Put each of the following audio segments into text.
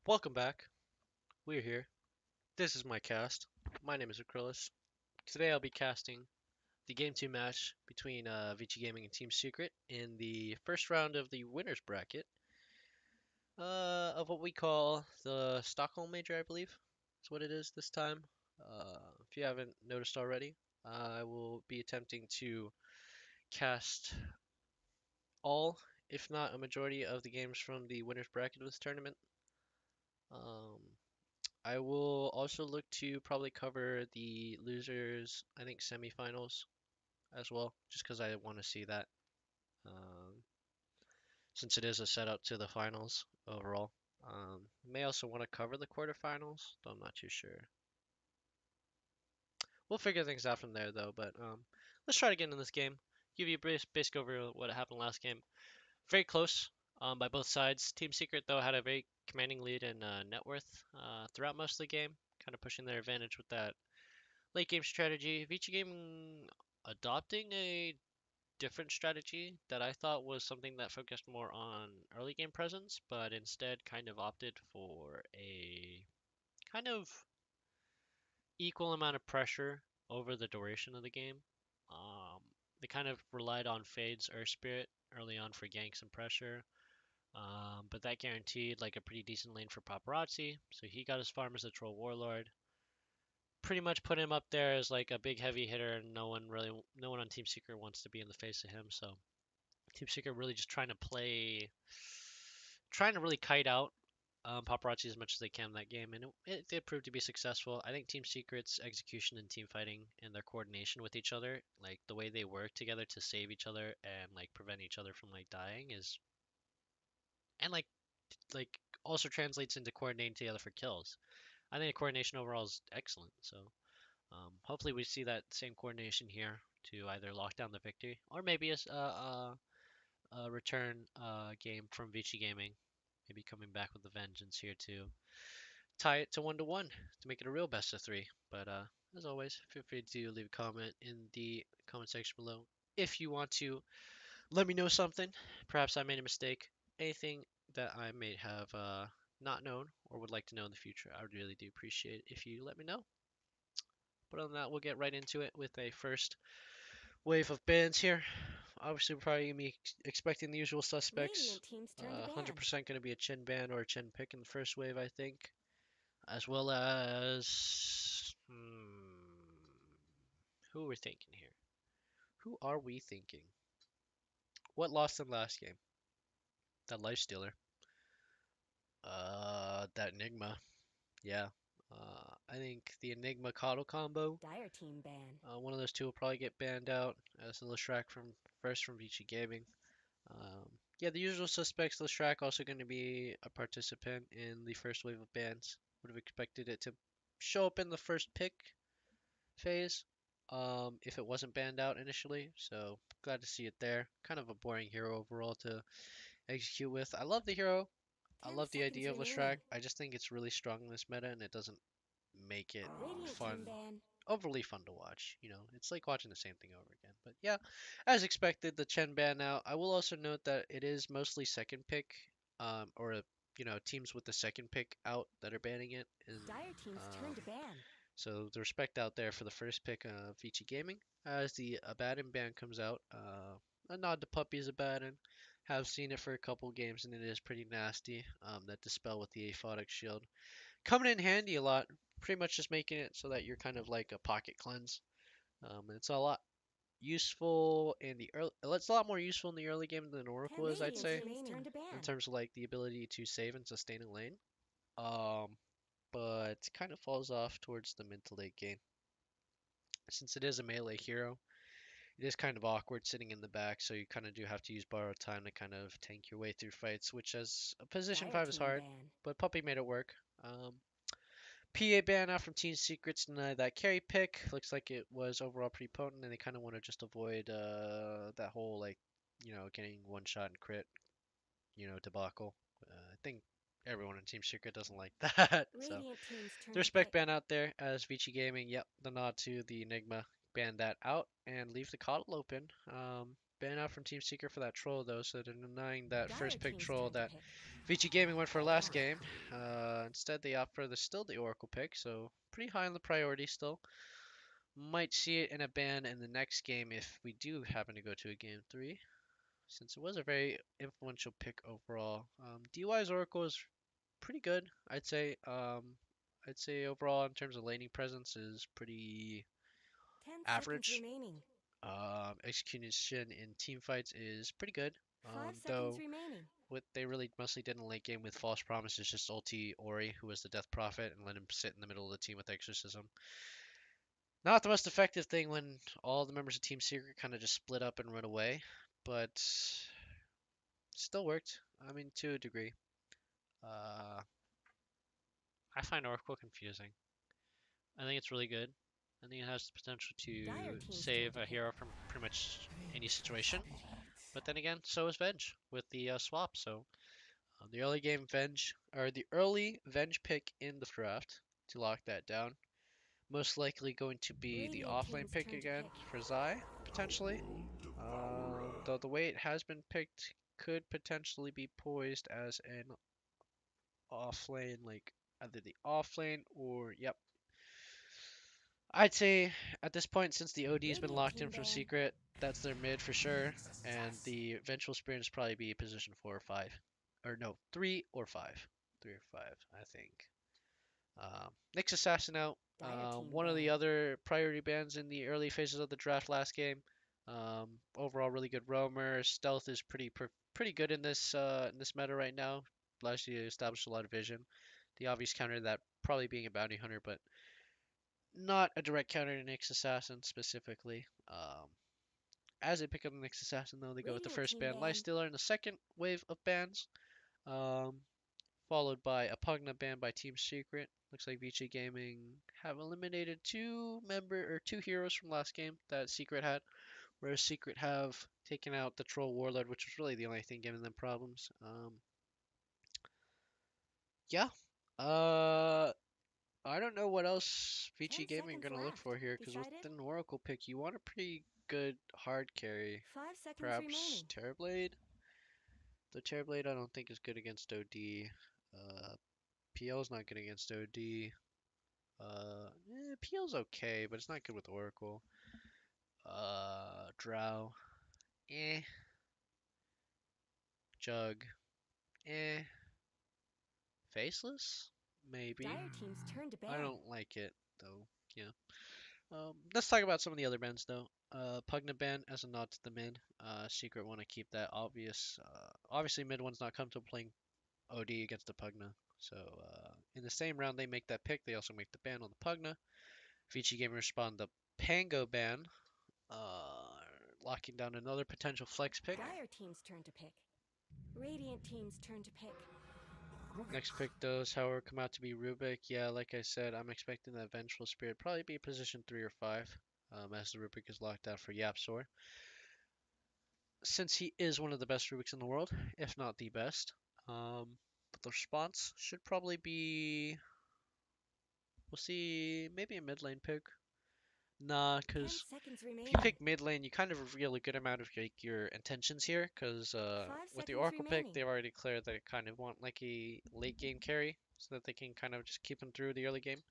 Welcome back. We're here. This is my cast. My name is Acrillus. Today I'll be casting the Game 2 match between Vici Gaming and Team Secret in the first round of the winners bracket of what we call the Stockholm Major, I believe. That's what it is this time. If you haven't noticed already, I will be attempting to cast all, if not a majority, of the games from the winners bracket of this tournament. Um, I will also look to probably cover the losers, I think, semifinals as well, just because I want to see that. Um, since it is a setup to the finals overall. May also want to cover the quarterfinals, though I'm not too sure. We'll figure things out from there though, but let's try to get in this game. Give you a basic overview of what happened last game. Very close by both sides. Team Secret though had a very commanding lead in net worth throughout most of the game, kind of pushing their advantage with that late game strategy. Vici Gaming adopting a different strategy that I thought was something that focused more on early game presence, but instead kind of opted for a kind of equal amount of pressure over the duration of the game. Um, they kind of relied on Fade's Earth Spirit early on for ganks and pressure, but that guaranteed like a pretty decent lane for Paparazzi. So he got his farm as a Troll Warlord. Pretty much put him up there as like a big heavy hitter, and no one on Team Secret wants to be in the face of him. So Team Secret really just trying to really kite out Paparazzi as much as they can in that game, and it did prove to be successful. I think Team Secret's execution and team fighting and their coordination with each other, like the way they work together to save each other and like prevent each other from like dying, is and like also translates into coordinating together for kills. I think the coordination overall is excellent. So hopefully we see that same coordination here to either lock down the victory or maybe a return game from Vici Gaming, maybe coming back with a vengeance here to tie it to 1-1 to make it a real best of three. But as always, feel free to leave a comment in the comment section below if you want to let me know something. Perhaps I made a mistake. Anything that I may have not known or would like to know in the future, I would really do appreciate it if you let me know. But other than that, we'll get right into it with a first wave of bans here. Obviously, we're probably going to be expecting the usual suspects. Radiant team's turn to ban. 100% going to be a chin ban or a chin pick in the first wave, I think. As well as... who are we thinking here? Who are we thinking? What lost in last game? That Life Stealer. That Enigma. Yeah. I think the Enigma Coddle combo. Dire team ban. One of those two will probably get banned out as the Lishrak from Vici Gaming. Um, yeah, the usual suspects. Lishrak also going to be a participant in the first wave of bans. Would have expected it to show up in the first pick phase, if it wasn't banned out initially. So glad to see it there. Kind of a boring hero overall to execute with. I love the hero. I 10 love the seconds idea of Lishrak. remaining. I just think it's really strong in this meta, and it doesn't make it Radiant fun, team ban. overly fun to watch. You know, it's like watching the same thing over again. But yeah, as expected, the Chen ban out. I will also note that it is mostly second pick, or teams with the second pick out that are banning it. And Dire team's turn to ban. so the respect out there for the first pick of Vici Gaming. As the Abaddon ban comes out, a nod to Puppy's Abaddon. Have seen it for a couple games and it is pretty nasty. That Dispel with the Aphotic Shield. Coming in handy a lot. Pretty much just making it so that you're kind of like a pocket cleanse. It's a lot useful in the early. It's a lot more useful in the early game than 10 Oracle is, I'd seconds say, remaining. To in ban. terms of like the ability to save and sustain a lane. Um, but kind of falls off towards the mid to late game. Since it is a melee hero, it is kind of awkward sitting in the back, so you kind of do have to use borrowed time to kind of tank your way through fights, which as a position Dire 5 is team hard, ban. but Puppy made it work. PA ban out from Team Secrets denied that carry pick. Looks like it was overall pretty potent, and they kind of want to just avoid that whole like, getting one shot and crit, debacle. I think everyone in Team Secret doesn't like that. So Radiant team's the turn to respect pick. ban out there as Vici Gaming. Yep, the nod to the Enigma. Ban that out and leave the coddle open. ban out from Team Secret for that troll though, so they're denying that Dire first pick team's troll turn to that pick. Vici Gaming went for last DOTABUFF. game. Instead, they opt for still the Oracle pick, so pretty high on the priority still. Might see it in a ban in the next game if we do happen to go to a game 3, since it was a very influential pick overall. DY's Oracle is pretty good, I'd say. I'd say overall in terms of laning presence is pretty 10 seconds average. remaining. Execution in team fights is pretty good. 5 seconds Though remaining. what they really mostly did in the late game with False Promise is just ulti Ori, who was the Death Prophet, and let him sit in the middle of the team with Exorcism. Not the most effective thing when all the members of Team Secret kind of just split up and run away, but still worked. I mean, to a degree. Uh, I find Oracle confusing. I think it's really good. I think it has the potential Dire to team's turn save to a pick. hero from pretty much any situation. But then again, so is Venge with the swap. So the early game Venge, or the early Venge pick in the draft to lock that down. Most likely going to be the Radiant offlane team's pick turn to again pick. for Zai, potentially. Though the way it has been picked could potentially be poised as an offlane, like either the offlane or, yep. I'd say at this point, since the OD's been Radiant locked in team from ban. Secret, that's their mid for sure, and the eventual spirit is probably be position 4 or 5, or no, 3 or 5, 3 or 5, I think. Nyx Assassin out. Dire team One of the ban. other priority bans in the early phases of the draft last game. Overall, really good roamer. Stealth is pretty good in this meta right now. Allows you to establish a lot of vision. The obvious counter to that probably being a bounty hunter, but not a direct counter to Nyx Assassin specifically. As they pick up the Nyx Assassin, though, they go with the Radiant first team ban, ban. Lifestealer, in the second wave of bans. Um, Followed by a Pugna ban by Team Secret. Looks like Vici Gaming have eliminated two heroes from last game that Secret had, whereas Secret have taken out the Troll Warlord, which was really the only thing giving them problems. Yeah. Uh, I don't know what else Vici Ten Gaming seconds gonna look left. for here, because with Decided? an Oracle pick, you want a pretty good hard carry. 5 seconds Perhaps remaining. Terrorblade. The Terrorblade I don't think is good against OD. PL's not good against OD. PL's okay, but it's not good with Oracle. Drow, eh. Jug, eh. Faceless, maybe. Dire team's turn to I ban. don't like it though. Yeah. Let's talk about some of the other bans though. Pugna ban as a nod to the mid. Secret want to keep that obvious. Obviously mid one's not comfortable playing OD against the Pugna. So in the same round they make that pick, they also make the ban on the Pugna. Vici Gamer respond the Pango ban, uh, locking down another potential flex pick. Dire team's turn to pick. Radiant team's turn to pick. Next pick does, however, come out to be Rubik. Yeah, like I said, I'm expecting that Vengeful Spirit probably be position 3 or 5, as the Rubik is locked out for Yapsor. Since he is one of the best Rubiks in the world, if not the best. But the response should probably be, we'll see, maybe a mid lane pick. Nah, Ten because seconds if you remaining. pick mid lane, you kind of reveal a good amount of like your intentions here, because Five with the seconds Oracle pick, remaining. they've already declared that they kind of want like a late game carry, so that they can kind of just keep them through the early game.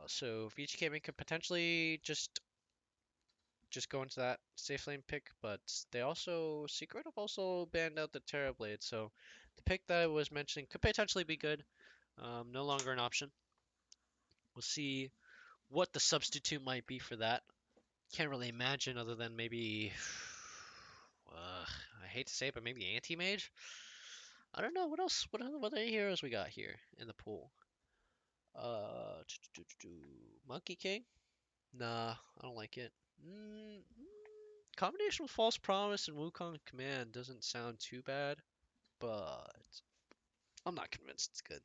So Vici Gaming could potentially just go into that safe lane pick, but they also Secret have also banned out the Terrorblade, so the pick that I was mentioning could potentially be good. No longer an option. We'll see what the substitute might be for that. Can't really imagine other than maybe. I hate to say it, but maybe anti-mage. I don't know what else. What other heroes we got here in the pool? Uh, Monkey King. Nah, I don't like it. Combination with False Promise and Wukong Command doesn't sound too bad, but I'm not convinced it's good.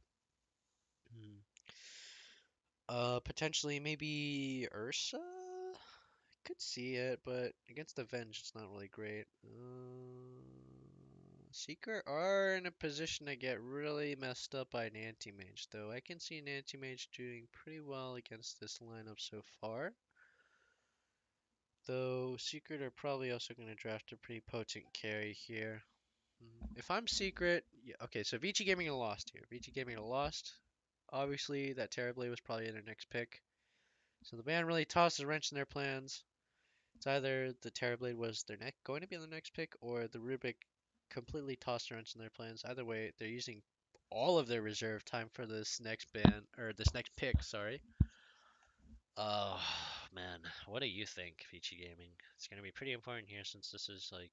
Hmm. Potentially maybe Ursa? Could see it, but against Avenge, it's not really great. Secret are in a position to get really messed up by an anti-mage, though. I can see an anti-mage doing pretty well against this lineup so far. Though Secret are probably also going to draft a pretty potent carry here. If I'm Secret, yeah, okay, so Vici Gaming lost here. Vici Gaming lost. Obviously, that Terrorblade was probably their next pick. So the band really tossed a wrench in their plans. It's either the Terrorblade was their next going to be the next pick, or the Rubik completely tossed a wrench in their plans. Either way, they're using all of their reserve time for this next band or this next pick. Sorry. Oh man, what do you think, Vici Gaming? It's gonna be pretty important here since this is like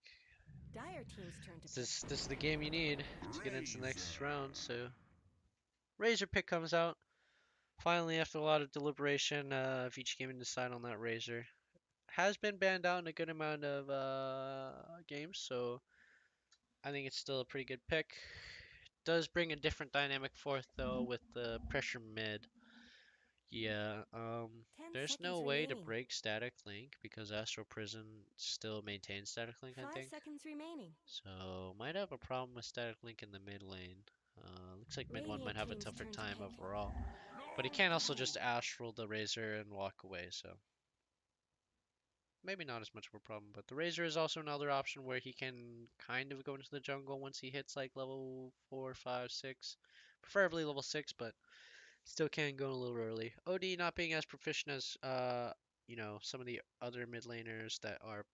Dire team's turn to pick. this is the game you need to get into the next Razor. round. So Razor pick comes out. Finally, after a lot of deliberation, Vici Gaming decide on that Razor. Has been banned out in a good amount of games, so I think it's still a pretty good pick. Does bring a different dynamic forth though with the pressure mid. Yeah, 10 there's no seconds way to remaining. break static link because Astral Prison still maintains static link, I 5 think. seconds remaining. So might have a problem with static link in the mid lane. Looks like mid one might Radiant have a team's tougher turn to time pick. overall. But he No can also just proof. Astral the Razor and walk away, so maybe not as much of a problem. But the Razor is also another option where he can kind of go into the jungle once he hits like level 4, 5, 6. Preferably level 6, but still can go a little early. OD not being as proficient as some of the other mid laners that are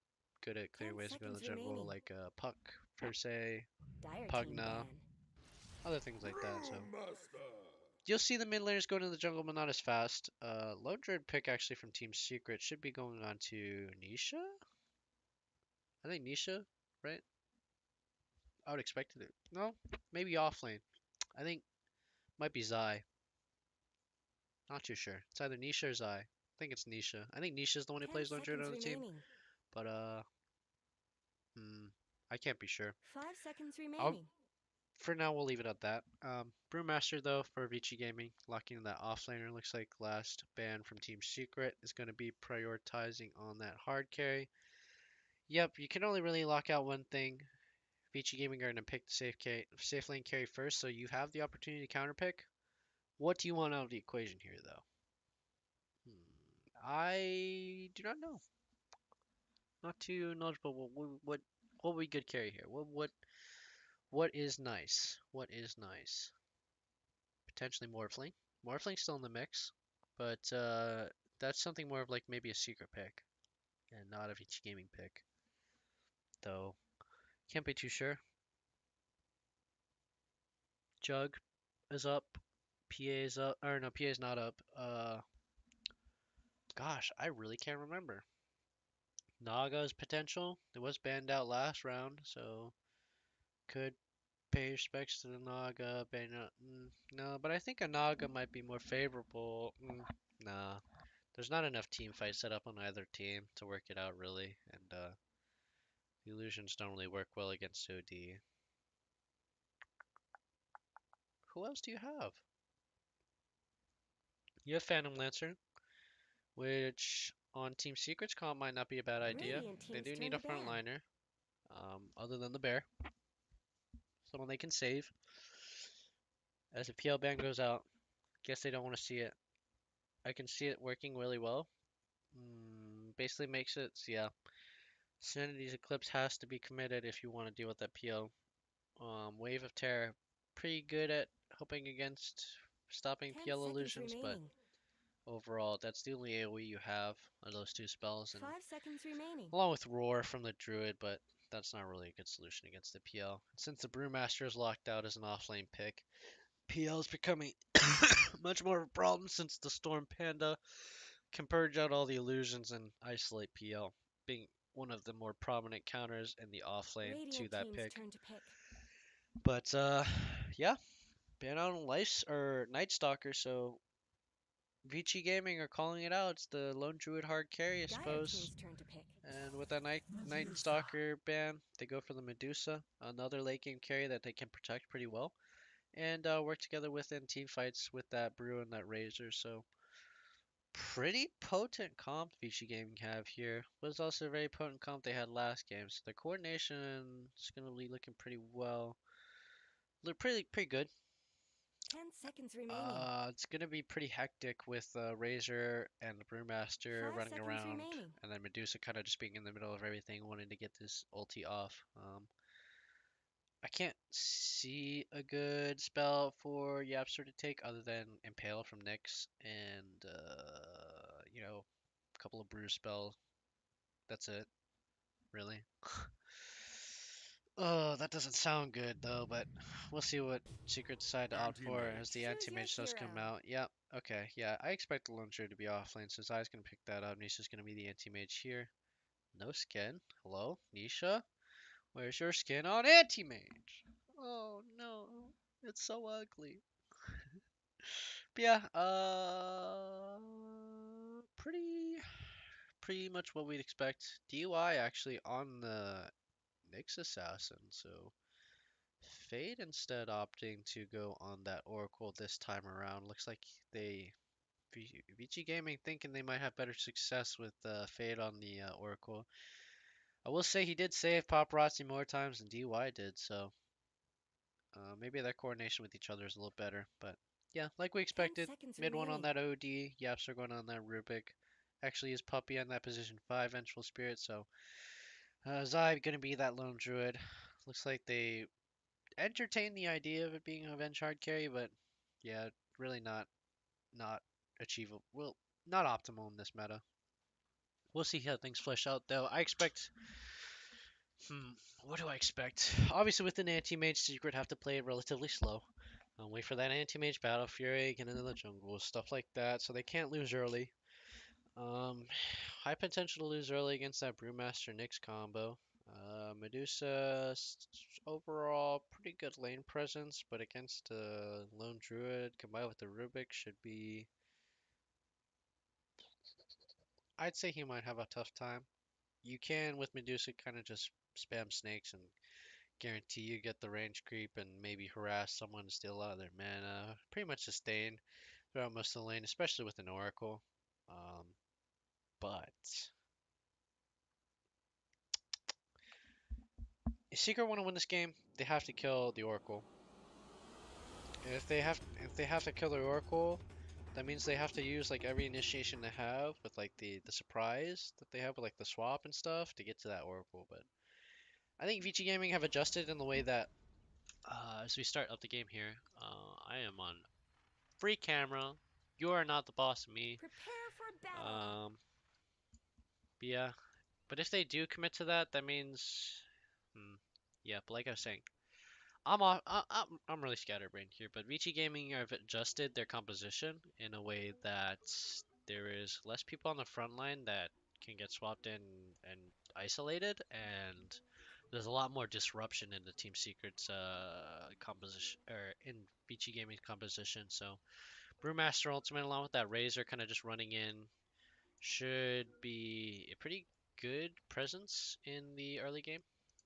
good at 10 clearing ways to go to the seconds jungle, remaining. like Puck per se, Dire team Pugna, ban. other things like that. So Brewmaster. you'll see the mid laners go into the jungle, but not as fast. Lone Druid pick actually from Team Secret should be going on to Nisha. I think Nisha, right? I would expect it. No, maybe off lane. I think might be Zai. Not too sure. It's either Nisha or Zai. I think it's Nisha. I think Nisha's the one who 10 plays Lone Druid seconds on the team. remaining. But I can't be sure. 5 seconds I'll remaining. for now we'll leave it at that. Brewmaster though for Vici Gaming, locking in that offlaner looks like last ban from Team Secret is going to be prioritizing on that hard carry. Yep, you can only really lock out one thing. Vici Gaming are going to pick the safe lane carry first, so you have the opportunity to counter pick. What do you want out of the equation here though? I do not know. Not too knowledgeable. What would be good carry here? What is nice? What is nice? Potentially Morphling. Morphling's still in the mix, but that's something more of like maybe a secret pick and not a Vici Gaming pick. Though can't be too sure. Jug is up. PA is up. Or no, PA is not up. Gosh, I really can't remember. Naga's potential. It was banned out last round, so could pay respects to the Naga. No, but I think a Naga might be more favorable. Nah, there's not enough team fight set up on either team to work it out really, and the illusions don't really work well against OD. Who else do you have? You have Phantom Lancer, which on Team Secrets comp might not be a bad idea. Radiant They team's do turn need a to ban. frontliner, other than the bear, someone they can save. As the PL ban goes out, guess they don't want to see it. I can see it working really well. Basically makes it, so yeah. Sanity's Eclipse has to be committed if you want to deal with that PO. Wave of Terror, pretty good at helping against stopping 10 PL seconds illusions, but remaining. overall, that's the only AoE you have of those two spells, and 5 seconds remaining. along with Roar from the Druid, but that's not really a good solution against the PL. Since the Brewmaster is locked out as an offlane pick, PL is becoming much more of a problem since the Storm Panda can purge out all the illusions and isolate PL, being one of the more prominent counters in the off lane to Radiant that team's pick. turn to pick. But yeah, ban out on Life or Night Stalker, so Vici Gaming are calling it out. It's the Lone Druid hard carry, I Dire suppose. team's turn to pick. And with that Night Medusa. Stalker ban, they go for the Medusa, another late game carry that they can protect pretty well, and work together within team fights with that Brew and that Razor. So pretty potent comp Vici Gaming have here. Was also a very potent comp they had last game. So their coordination is going to be looking pretty well. Look pretty good. 10 seconds remaining. It's gonna be pretty hectic with Razor and the Brewmaster 5 running seconds around, remaining. and then Medusa kind of just being in the middle of everything, wanting to get this ulti off. I can't see a good spell for Yapster to take other than Impale from Nyx and a couple of brew spells. That's it, really. Oh, that doesn't sound good though, but we'll see what Secret decide to opt for as the Choose your anti-mage does come hero. out. Yep, okay, yeah, I expect the Lone Druid to be offlane, so Zai's gonna pick that up. Nisha's gonna be the anti-mage here. No skin. Hello, Nisha? Where's your skin on anti-mage? Oh no, it's so ugly. But yeah, pretty much what we'd expect. DUI actually on the Nyx Assassin, so Fade instead opting to go on that Oracle this time around. Looks like they Vici Gaming thinking they might have better success with Fade on the Oracle. I will say he did save Paparazzi more times than DY did, so maybe their coordination with each other is a little better. But yeah, like we 10 expected, seconds mid one on remaining. that OD, Yaps are going on that Rubik. Actually, is Puppy on that position 5 Vengeful Spirit, so Zai gonna be that lone druid. Looks like they entertain the idea of it being a Venge hard carry, but yeah, really not achievable. Well, not optimal in this meta. We'll see how things flesh out though. I expect. What do I expect? Obviously, with an anti-mage secret, have to play it relatively slow. Wait for that anti-mage battle fury, get into the jungle, stuff like that, so they can't lose early. Um, High potential to lose early against that Brewmaster Nyx combo. Medusa, overall pretty good lane presence, but against Lone Druid combined with the Rubik should be. I'd say he might have a tough time. You can with Medusa kind of just spam snakes and guarantee you get the range creep and maybe harass someone to steal a lot of their mana. Pretty much sustain throughout most of the lane, especially with an Oracle. Um, but if Secret want to win this game, they have to kill the Oracle. And if they have to kill the Oracle, that means they have to use like every initiation they have with like the surprise that they have with like the swap and stuff to get to that Oracle. But I think Vici Gaming have adjusted in the way that as we start up the game here, I am on free camera. You are not the boss of me. Prepare for battle. Um, but yeah, but if they do commit to that, that means, yeah. But like I was saying, I'm really scatterbrained here, but Vici Gaming have adjusted their composition in a way that there is less people on the front line that can get swapped in and isolated, and there's a lot more disruption in the Team Secrets composition or in Vici Gaming's composition. So Brewmaster Ultimate along with that Razor kind of just running in should be a pretty good presence in the early game,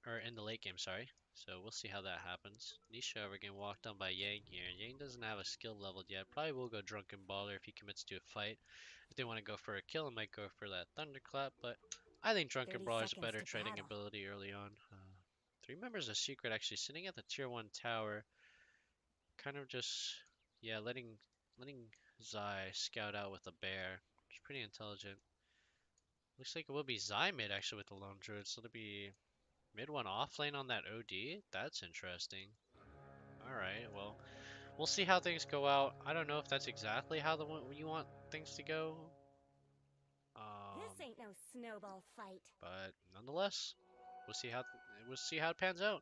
or in the late game, sorry. So we'll see how that happens. Nisha, we're getting walked on by Yang here. Yang doesn't have a skill leveled yet. Probably will go Drunken Baller if he commits to a fight. If they want to go for a kill, it might go for that Thunderclap, but I think Drunken 30 Baller is a seconds better to trading battle. ability early on. 3 members of Secret actually sitting at the tier 1 tower, kind of just, yeah, letting Zai scout out with a bear. Which is pretty intelligent. Looks like it will be Zai mid actually with the Lone Druid, so it'll be mid one off lane on that OD. That's interesting. Alright, well, we'll see how things go out. I don't know if that's exactly how you want things to go. This ain't no snowball fight. But nonetheless, we'll see how it pans out.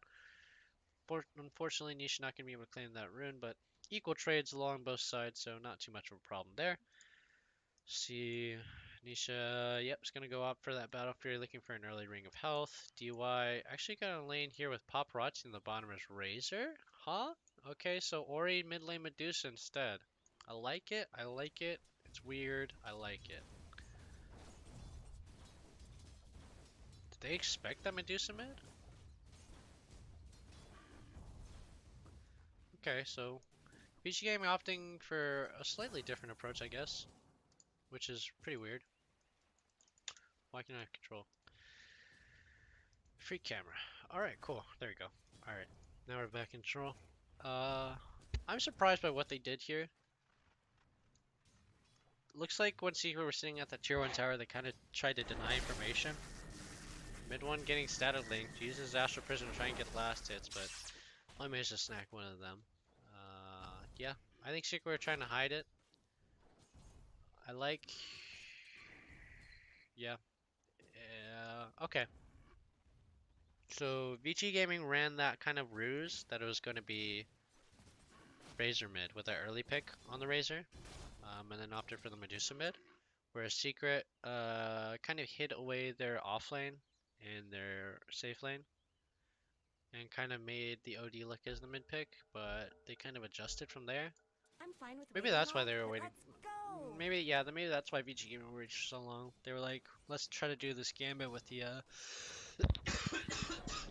Unfortunately, Nisha not gonna be able to claim that rune, but equal trades along both sides, so not too much of a problem there. See, Nisha, yep, is gonna go up for that Battle Fury, looking for an early ring of health. DY actually got a lane here with Paparazzi in the bottom is Razor, huh? Okay, so Ori mid lane Medusa instead. I like it. I like it. It's weird. I like it. Did they expect that Medusa mid? Okay, so PG Gaming opting for a slightly different approach, I guess, which is pretty weird. Why can I control? Free camera. Alright, cool. There we go. Alright. Now we're back in control. Uh, I'm surprised by what they did here. Looks like when Secret were sitting at the tier 1 tower, they kind of tried to deny information. Mid one getting static linked, uses Astral Prison to try and get last hits, but only managed to snack one of them. Yeah, I think Secret were trying to hide it. I like... Yeah. Okay. So Vici Gaming ran that kind of ruse that it was going to be Razor mid with that early pick on the Razor, and then opted for the Medusa mid. Whereas Secret kind of hid away their off lane and their safe lane and kind of made the OD look as the mid pick, but they kind of adjusted from there. I'm fine with Maybe waiting that's why all, they were but waiting. let's go. Maybe that's why VG Gaming waited so long. They were like, let's try to do this gambit with the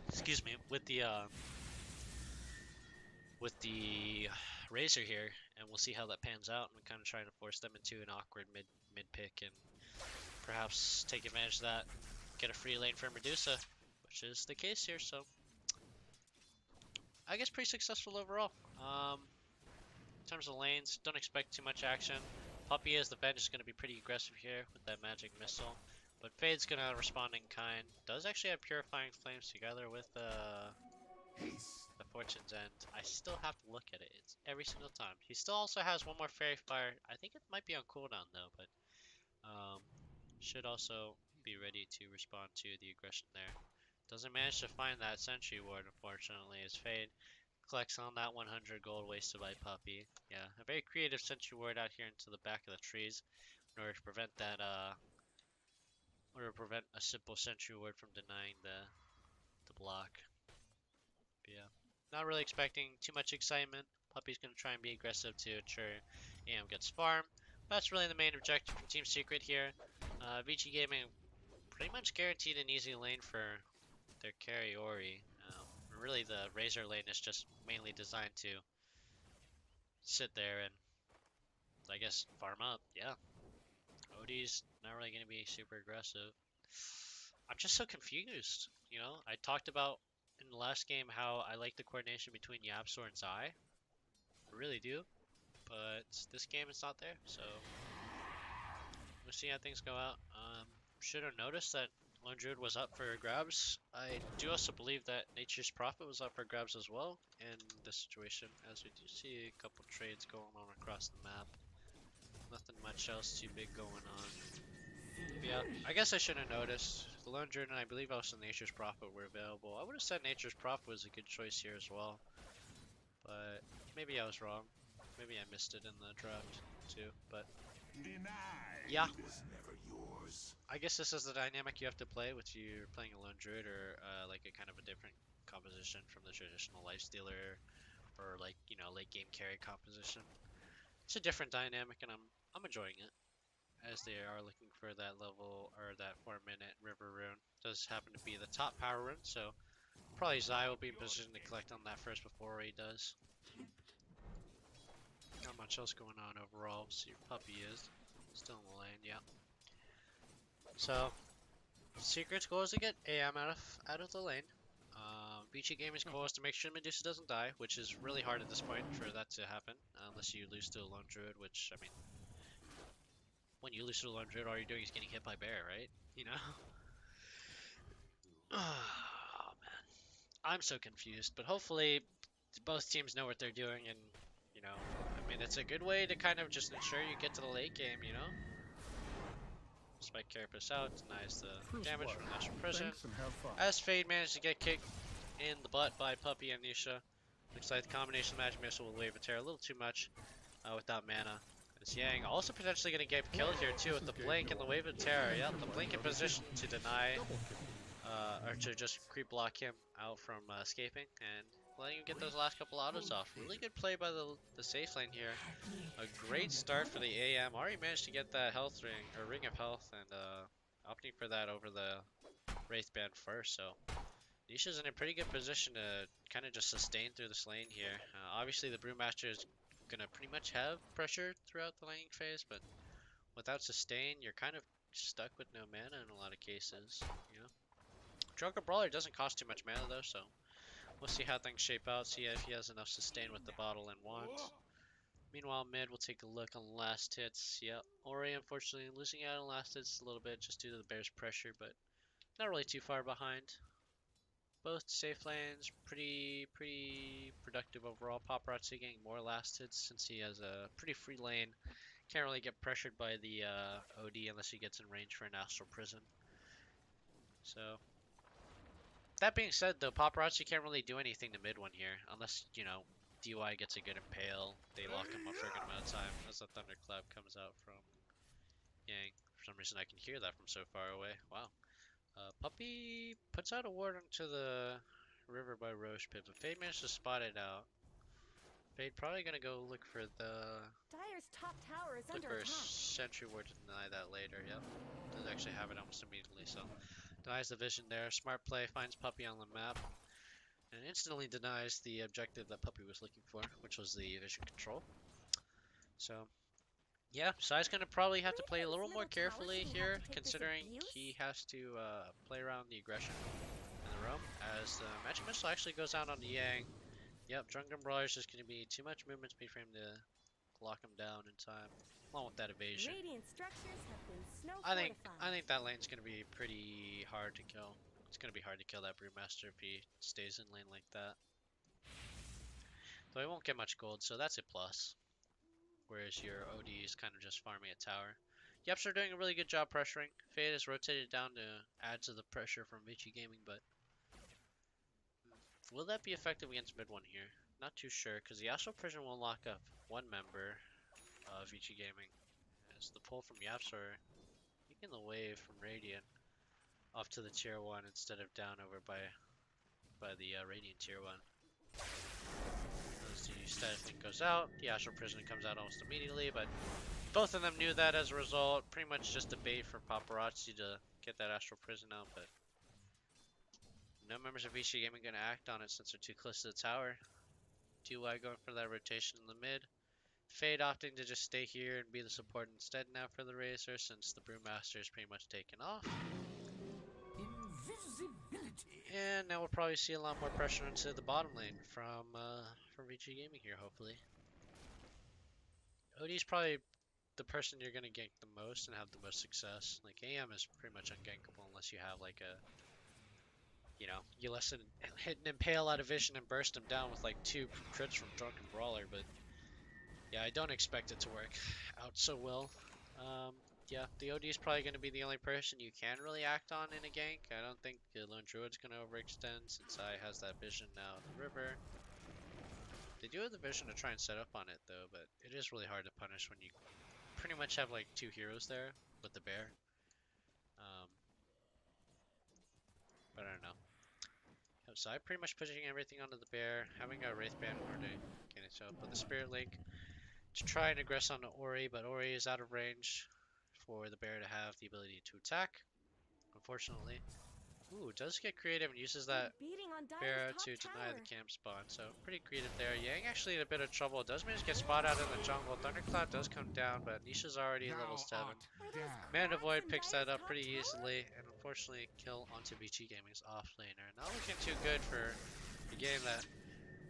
excuse me, with the Razor here, and we'll see how that pans out. And kind of trying to force them into an awkward mid pick, and perhaps take advantage of that, get a free lane for Medusa, which is the case here. So I guess pretty successful overall. In terms of lanes, don't expect too much action. Puppy as the bench is going to be pretty aggressive here with that magic missile, but Fade's going to respond in kind. Does actually have Purifying Flames together with the Fortune's End. I still have to look at it. It's every single time. He still also has one more Fairy Fire. I think it might be on cooldown though, but should also be ready to respond to the aggression there. Doesn't manage to find that Sentry Ward, unfortunately, as Fade collects on that 100 gold wasted by Puppy. Yeah, a very creative Sentry Ward out here into the back of the trees in order to prevent that, a simple Sentry Ward from denying the block. But yeah, not really expecting too much excitement. Puppy's going to try and be aggressive to ensure AM gets farm. That's really the main objective from Team Secret here. Vici Gaming pretty much guaranteed an easy lane for their carry Ori. Really, the Razor lane is just mainly designed to sit there and, I guess, farm up. Yeah, OD's not really going to be super aggressive. I'm just so confused. You know, I talked about in the last game how I like the coordination between YapzOr and Zai. I really do. But this game it's not there, so we'll see how things go out. Should have noticed that Lone Druid was up for grabs. I do also believe that Nature's Prophet was up for grabs as well in this situation, as we do see a couple trades going on across the map. Nothing much else too big going on. But yeah, I guess I should have noticed. The Lone Druid and I believe also Nature's Prophet were available. I would have said Nature's Prophet was a good choice here as well, but maybe I was wrong. Maybe I missed it in the draft too, but yeah. I guess this is the dynamic you have to play with you playing a Lone Druid or like a kind of a different composition from the traditional Lifestealer or like, you know, late game carry composition. It's a different dynamic and I'm enjoying it as they are looking for that level or that 4-minute river rune. Does happen to be the top power rune, so probably Zai will be in position to collect on that first before he does. Not much else going on overall. See where Puppy is. Still in the lane, yeah. So, Secret's goal is to get AM out of the lane. Vici Gaming's goal is to make sure Medusa doesn't die, which is really hard at this point for that to happen, unless you lose to a Lone Druid, which, I mean, when you lose to a Lone Druid, all you're doing is getting hit by Bear, right? You know? Oh, man. I'm so confused, but hopefully both teams know what they're doing, and, you know, I mean, it's a good way to kind of just ensure you get to the late game, you know? Spike Carapace out, denies the damage from National Prison. As Fade managed to get kicked in the butt by Puppy and Nisha. Looks like the combination of Magic Missile will Wave of Terror a little too much without mana. As Yang also potentially going to get killed here too with the Blink and the Wave of Terror. Yep, the Blink in position to deny, or to just creep block him out from escaping and letting him get those last couple autos off. Really good play by the safe lane here. A great start for the AM. Already managed to get that health ring, or ring of health, and opting for that over the Wraith Band first. So Nisha's in a pretty good position to kind of just sustain through this lane here. Obviously the Brewmaster is gonna pretty much have pressure throughout the laning phase, but without sustain, you're kind of stuck with no mana in a lot of cases. You know, Drunken Brawler doesn't cost too much mana though, so We'll see how things shape out, see if he has enough sustain with the bottle and wand. Meanwhile, mid, we'll take a look on last hits. Yep, Ori unfortunately losing out on last hits a little bit just due to the Bears' pressure, but not really too far behind. Both safe lanes, pretty productive overall. Paparazzi getting more last hits since he has a pretty free lane. Can't really get pressured by the OD unless he gets in range for an Astral Prison. So, that being said, though, Paparazzi can't really do anything to mid one here unless, you know, DY gets a good impale. They lock him up for a good amount of time as the thunderclap comes out from Yang. For some reason, I can hear that from so far away. Wow. Puppy puts out a ward onto the river by Roche Pip, but Fade managed to spot it out. Fade probably gonna go look for Dire's top tower is under attack. sentry ward to deny that later. Yep, does actually have it almost immediately, so denies the vision there. Smart play, finds Puppy on the map, and instantly denies the objective that Puppy was looking for, which was the vision control. So yeah, Sai's gonna probably have to play a little more carefully here, considering he has to play around the aggression in the roam, as the Magic Missile actually goes out on the Yang. Yep, Drunken Brawler is just gonna be too much movement speed for him to lock him down in time, along with that evasion. Radiant structures have been snow I think fortified. that lane's gonna be pretty hard to kill. It's gonna be hard to kill that Brewmaster if he stays in lane like that. Though he won't get much gold, so that's a plus. Whereas your OD is kind of just farming a tower. Yeps are doing a really good job pressuring. Fade has rotated down to add to the pressure from Vici Gaming, but will that be effective against mid one here? Not too sure, because the Astral Prison will lock up one member of Vici Gaming. As the pull from Yaps are making the wave from Radiant off to the tier 1 instead of down over by the Radiant tier 1. As the static link goes out, the Astral Prison comes out almost immediately, but both of them knew that as a result. Pretty much just a bait for Paparazzi to get that Astral Prison out, but no members of Vici Gaming going to act on it since they're too close to the tower. DY going for that rotation in the mid. Fade opting to just stay here and be the support instead now for the Razor, since the Brewmaster is pretty much taken off. Invisibility. And now we'll probably see a lot more pressure into the bottom lane from Vici Gaming here, hopefully. OD's probably the person you're going to gank the most and have the most success. Like, AM is pretty much ungankable unless you have like a, you know, you hit an impale out of vision and burst him down with like 2 crits from Drunken Brawler, but yeah, I don't expect it to work out so well. Yeah, the OD is probably going to be the only person you can really act on in a gank. I don't think the Lone Druid's going to overextend since I has that vision now in the river. They do have the vision to try and set up on it though, but it is really hard to punish when you pretty much have like 2 heroes there with the bear. But I don't know. So I'm pretty much pushing everything onto the bear, having a Wraith Band in order to get it up with the Spirit Link to try and aggress onto Ori, but Ori is out of range for the bear to have the ability to attack, unfortunately. Ooh, does get creative and uses that bear to deny the camp spawn, so pretty creative there. Yang actually in a bit of trouble, does manage to get spot out in the jungle. Thundercloud does come down, but Nisha's already level 7. Man of Void picks that up pretty easily, and unfortunately kill onto Vici Gaming's off laner. Not looking too good for the game that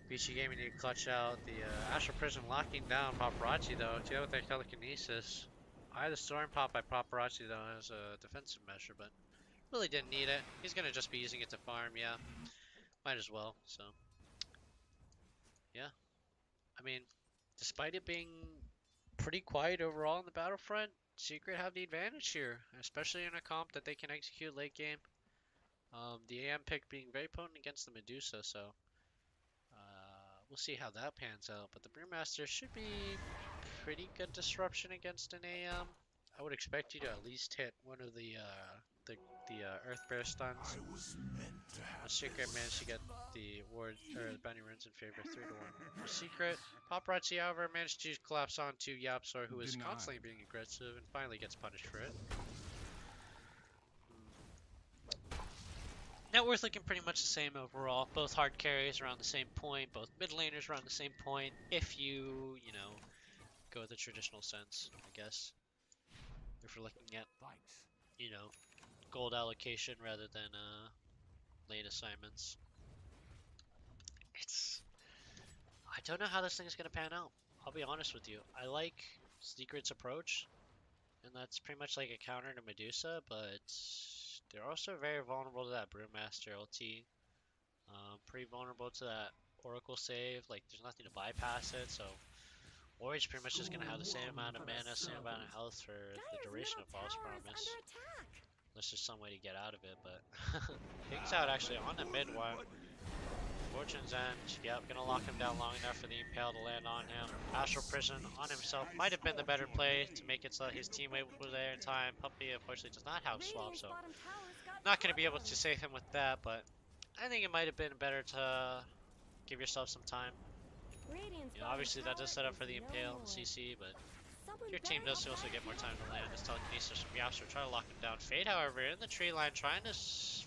Vici Gaming need to clutch out. The Astral Prison locking down Paparazzi though, together with their telekinesis. I had the Storm Pop by Paparazzi though as a defensive measure, but really didn't need it. He's gonna just be using it to farm, yeah. Might as well, so. Yeah. I mean, despite it being pretty quiet overall in the battlefront, Secret have the advantage here, especially in a comp that they can execute late game. The AM pick being very potent against the Medusa, so we'll see how that pans out. But the Brewmaster should be pretty good disruption against an AM. I would expect you to at least hit one of the Earth Bear stuns. Secret managed to get the ward or the bounty runes in favor 3-1 for Secret. Paparazzi, however, managed to collapse onto Yapsor, who is constantly being aggressive and finally gets punished for it. Net worth looking pretty much the same overall. Both hard carries around the same point, both mid laners around the same point, if you know, go with the traditional sense, I guess. If we're looking at, you know, gold allocation rather than lane assignments. it's I don't know how this thing is gonna pan out. I'll be honest with you. I like Secret's approach, and that's pretty much like a counter to Medusa, but they're also very vulnerable to that Brewmaster ulti. Pretty vulnerable to that Oracle save. Like, there's nothing to bypass it, so Ori's pretty much just gonna have the same amount of mana, same amount of health for the duration of False Promise. Unless there's some way to get out of it, but Ping's out actually on the mid one. Fortune's End, yep, gonna lock him down long enough for the Impale to land on him. Astral Prison on himself might have been the better play to make it so that his teammate was there in time. Puppey unfortunately does not have swap, so not gonna be able to save him with that, but I think it might have been better to give yourself some time. You know, obviously that does set up for the Impale and CC, but your team does also get more time to land. This telekinesis from Yapster try to lock him down. Fade, however, in the tree line trying to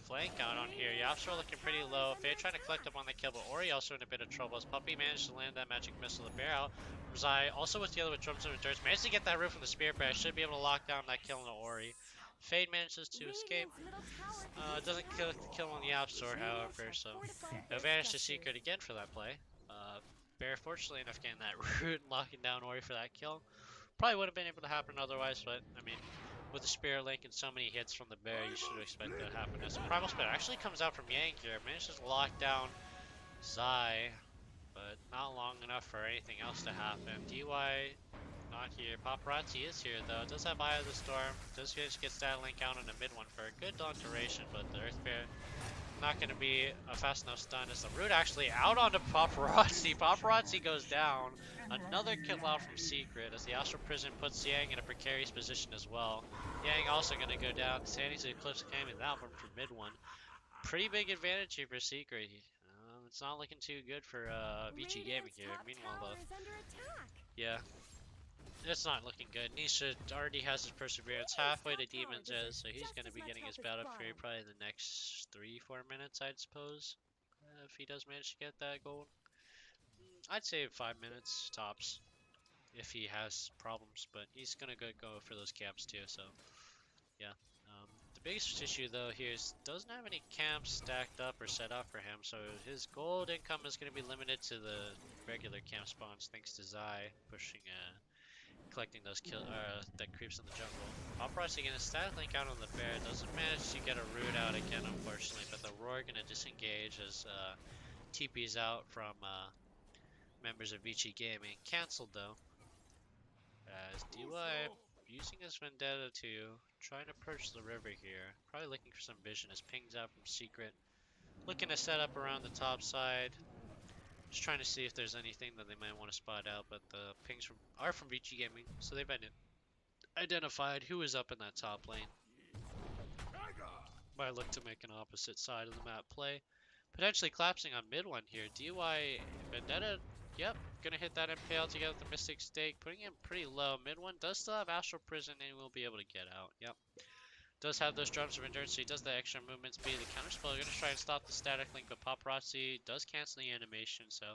flank out on here. Yapster looking pretty low. Fade trying to collect up on the kill, but Ori also in a bit of trouble as Puppey managed to land that magic missile to bear out. Zai also was dealing with drums and dirts. Managed to get that root from the Spirit Bear. Should be able to lock down that kill on Ori. Fade manages to escape. Doesn't kill on the Yapster, however, so advantage to Secret again for that play. Bear fortunately enough getting that root and locking down Ori for that kill. Probably would have been able to happen otherwise, but I mean, with the Spirit Link and so many hits from the Bear, you should expect that to happen. As the Primal Spirit actually comes out from Yang here, manages to lock down Zai, but not long enough for anything else to happen. DY not here. Paparazzi is here though. Does have Eye of the Storm. Does get that Link out in the mid one for a good long duration, but the Earth Bear not going to be a fast enough stun as the root actually out onto Paparazzi. Paparazzi goes down. Another kill out from Secret as the Astral Prison puts Yang in a precarious position as well. Yang also going to go down. Sandy's Eclipse coming out from mid one. Pretty big advantage here for Secret. It's not looking too good for Vici Gaming here. Meanwhile, though, yeah, it's not looking good. Nisha already has his Perseverance halfway to Demon's Edge, so he's going to be getting his Battle Fury probably in the next 3-4 minutes, I'd suppose. If he does manage to get that gold. I'd say 5 minutes tops if he has problems, but he's going to go for those camps too, so yeah. The biggest issue though here is doesn't have any camps stacked up or set up for him, so his gold income is going to be limited to the regular camp spawns thanks to Zai pushing collecting those that creeps in the jungle. Paparazzi gonna static link out on the bear, doesn't manage to get a root out again unfortunately, but the Roar gonna disengage as TP's out from members of Vici Gaming. Cancelled though. As DY using his Vendetta to trying to approach the river here. Probably looking for some vision as Ping's out from Secret. Looking to set up around the top side. Just trying to see if there's anything that they might want to spot out, but the pings are from Vici Gaming, so they've identified who is up in that top lane. Might look to make an opposite side of the map play. Potentially collapsing on mid one here. DY Vendetta, yep, gonna hit that Impale together with the Mystic Stake, putting him pretty low. Mid one does still have Astral Prison and will be able to get out, yep. Does have those drums of endurance, so he does the extra movements. Be the counterspell. Gonna try and stop the static link, but Paparazzi does cancel the animation, so